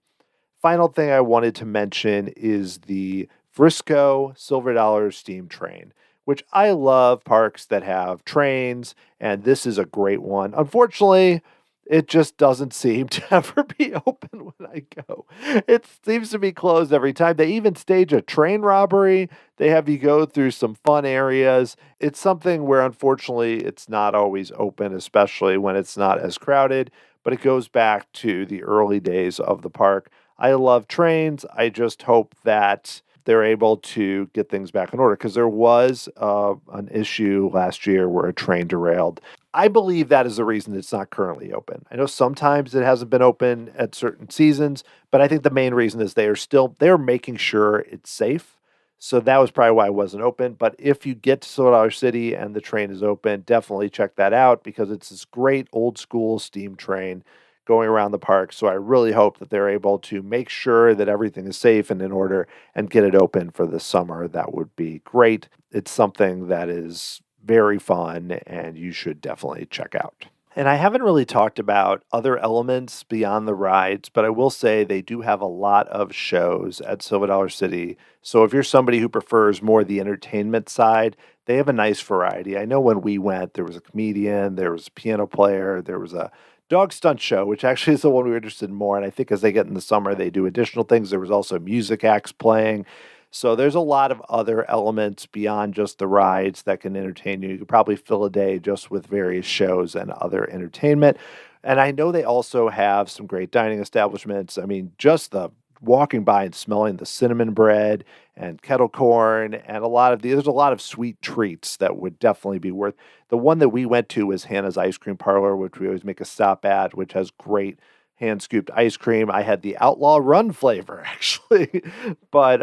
Final thing I wanted to mention is the Frisco Silver Dollar Steam Train, which I love parks that have trains, and this is a great one. Unfortunately, it just doesn't seem to ever be open when I go. It seems to be closed every time. They even stage a train robbery. They have you go through some fun areas. It's something where, unfortunately, it's not always open, especially when it's not as crowded, but it goes back to the early days of the park. I love trains. I just hope that they're able to get things back in order because there was an issue last year where a train derailed. I believe that is the reason it's not currently open. I know sometimes it hasn't been open at certain seasons, but I think the main reason is they're making sure it's safe. So that was probably why it wasn't open. But if you get to Silver Dollar City and the train is open, definitely check that out because it's this great old school steam train going around the park. So I really hope that they're able to make sure that everything is safe and in order and get it open for the summer. That would be great. It's something that is very fun and you should definitely check out. And I haven't really talked about other elements beyond the rides, but I will say they do have a lot of shows at Silver Dollar City. So if you're somebody who prefers more the entertainment side, they have a nice variety. I know when we went, there was a comedian, there was a piano player, there was a dog stunt show, which actually is the one we were interested in more. And I think as they get in the summer, they do additional things. There was also music acts playing. So there's a lot of other elements beyond just the rides that can entertain you. You could probably fill a day just with various shows and other entertainment. And I know they also have some great dining establishments. I mean, just the walking by and smelling the cinnamon bread and kettle corn and there's a lot of sweet treats that would definitely be worth. The one that we went to was Hannah's Ice Cream Parlor, which we always make a stop at, which has great hand-scooped ice cream. I had the Outlaw Run flavor, actually. But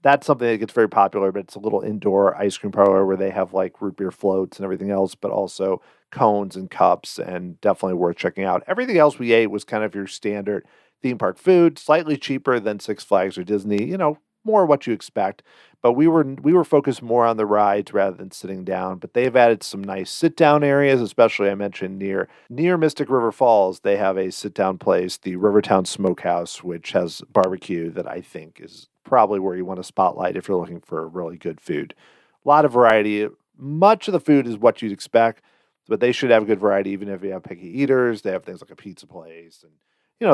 that's something that gets very popular, but it's a little indoor ice cream parlor where they have like root beer floats and everything else, but also cones and cups, and definitely worth checking out. Everything else we ate was kind of your standard theme park food, slightly cheaper than Six Flags or Disney, more what you expect. But we were focused more on the rides rather than sitting down. But they've added some nice sit-down areas, especially I mentioned near Mystic River Falls. They have a sit-down place, the Rivertown Smokehouse, which has barbecue that I think is probably where you want to spotlight if you're looking for really good food. A lot of variety. Much of the food is what you'd expect, but they should have good variety even if you have picky eaters. They have things like a pizza place and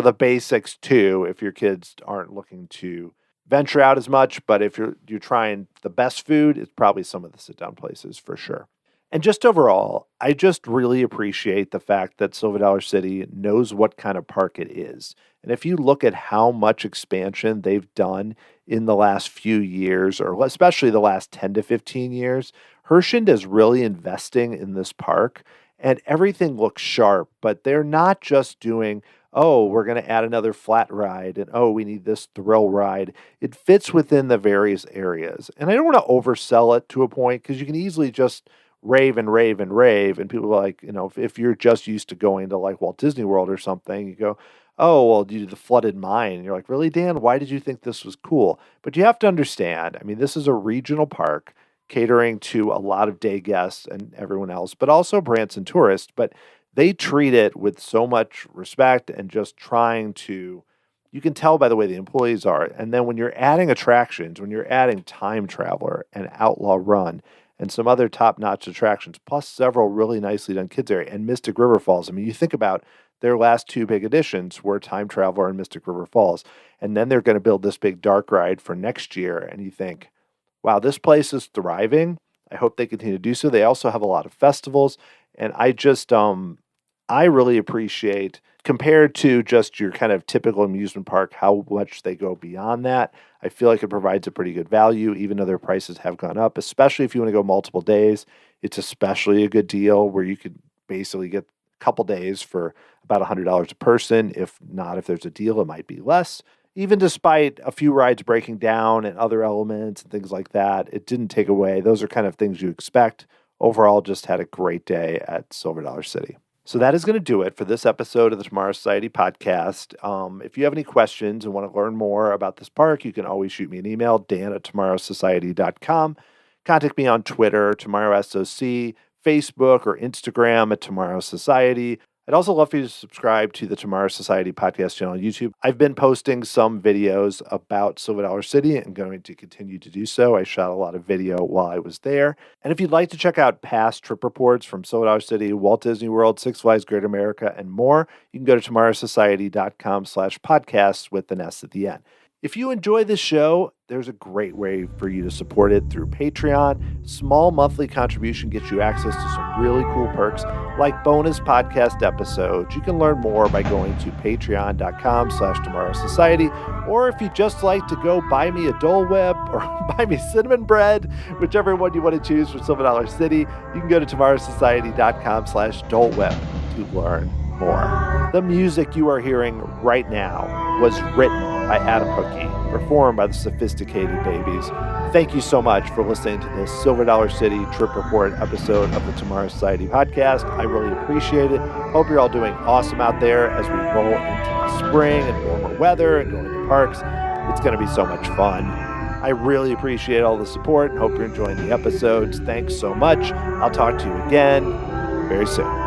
the basics too if your kids aren't looking to venture out as much, but if you're trying the best food, it's probably some of the sit-down places for sure. And just overall, I just really appreciate the fact that Silver Dollar City knows what kind of park it is. And if you look at how much expansion they've done in the last few years, or especially the last 10 to 15 years, Herschend is really investing in this park. and everything looks sharp, but they're not just doing, oh, we're going to add another flat ride and oh, we need this thrill ride. It fits within the various areas. And I don't want to oversell it to a point because you can easily just rave and rave and rave. And people are like, if you're just used to going to like Walt Disney World or something, you go, oh, well, you do the flooded mine. And you're like, really, Dan? Why did you think this was cool? But you have to understand, I mean, this is a regional park catering to a lot of day guests and everyone else, but also Branson tourists. But they treat it with so much respect and just trying to, you can tell by the way the employees are. And then when you're adding attractions, when you're adding Time Traveler and Outlaw Run and some other top-notch attractions, plus several really nicely done kids area and Mystic River Falls. I mean, you think about their last two big additions were Time Traveler and Mystic River Falls. And then they're going to build this big dark ride for next year. And you think, wow, this place is thriving. I hope they continue to do so. They also have a lot of festivals. And I just, I really appreciate, compared to just your kind of typical amusement park, how much they go beyond that. I feel like it provides a pretty good value, even though their prices have gone up, especially if you want to go multiple days. It's especially a good deal where you could basically get a couple days for about $100 a person. If not, if there's a deal, it might be less. Even despite a few rides breaking down and other elements and things like that, it didn't take away. Those are kind of things you expect. Overall, just had a great day at Silver Dollar City. So that is going to do it for this episode of the Tomorrow Society podcast. If you have any questions and want to learn more about this park, you can always shoot me an email, dan@tomorrowsociety.com. Contact me on Twitter, TomorrowSOC, Facebook, or Instagram at Tomorrow Society. I'd also love for you to subscribe to the Tomorrow Society podcast channel on YouTube. I've been posting some videos about Silver Dollar City and going to continue to do so. I shot a lot of video while I was there. And if you'd like to check out past trip reports from Silver Dollar City, Walt Disney World, Six Flags Great America, and more, you can go to tomorrowsociety.com/podcasts with an S at the end. If you enjoy this show, there's a great way for you to support it through Patreon. Small monthly contribution gets you access to some really cool perks like bonus podcast episodes. You can learn more by going to patreon.com/tomorrowsociety. Or if you just like to go buy me a Dole Whip or buy me cinnamon bread, whichever one you want to choose for Silver Dollar City, you can go to tomorrowsociety.com/Dole Whip to learn more. The music you are hearing right now was written by Adam Hookey, performed by the Sophisticated Babies. Thank you so much for listening to this Silver Dollar City Trip Report episode of the Tomorrow Society podcast. I really appreciate it. Hope you're all doing awesome out there as we roll into the spring and warmer weather and going to parks. It's going to be so much fun. I really appreciate all the support and hope you're enjoying the episodes. Thanks so much. I'll talk to you again very soon.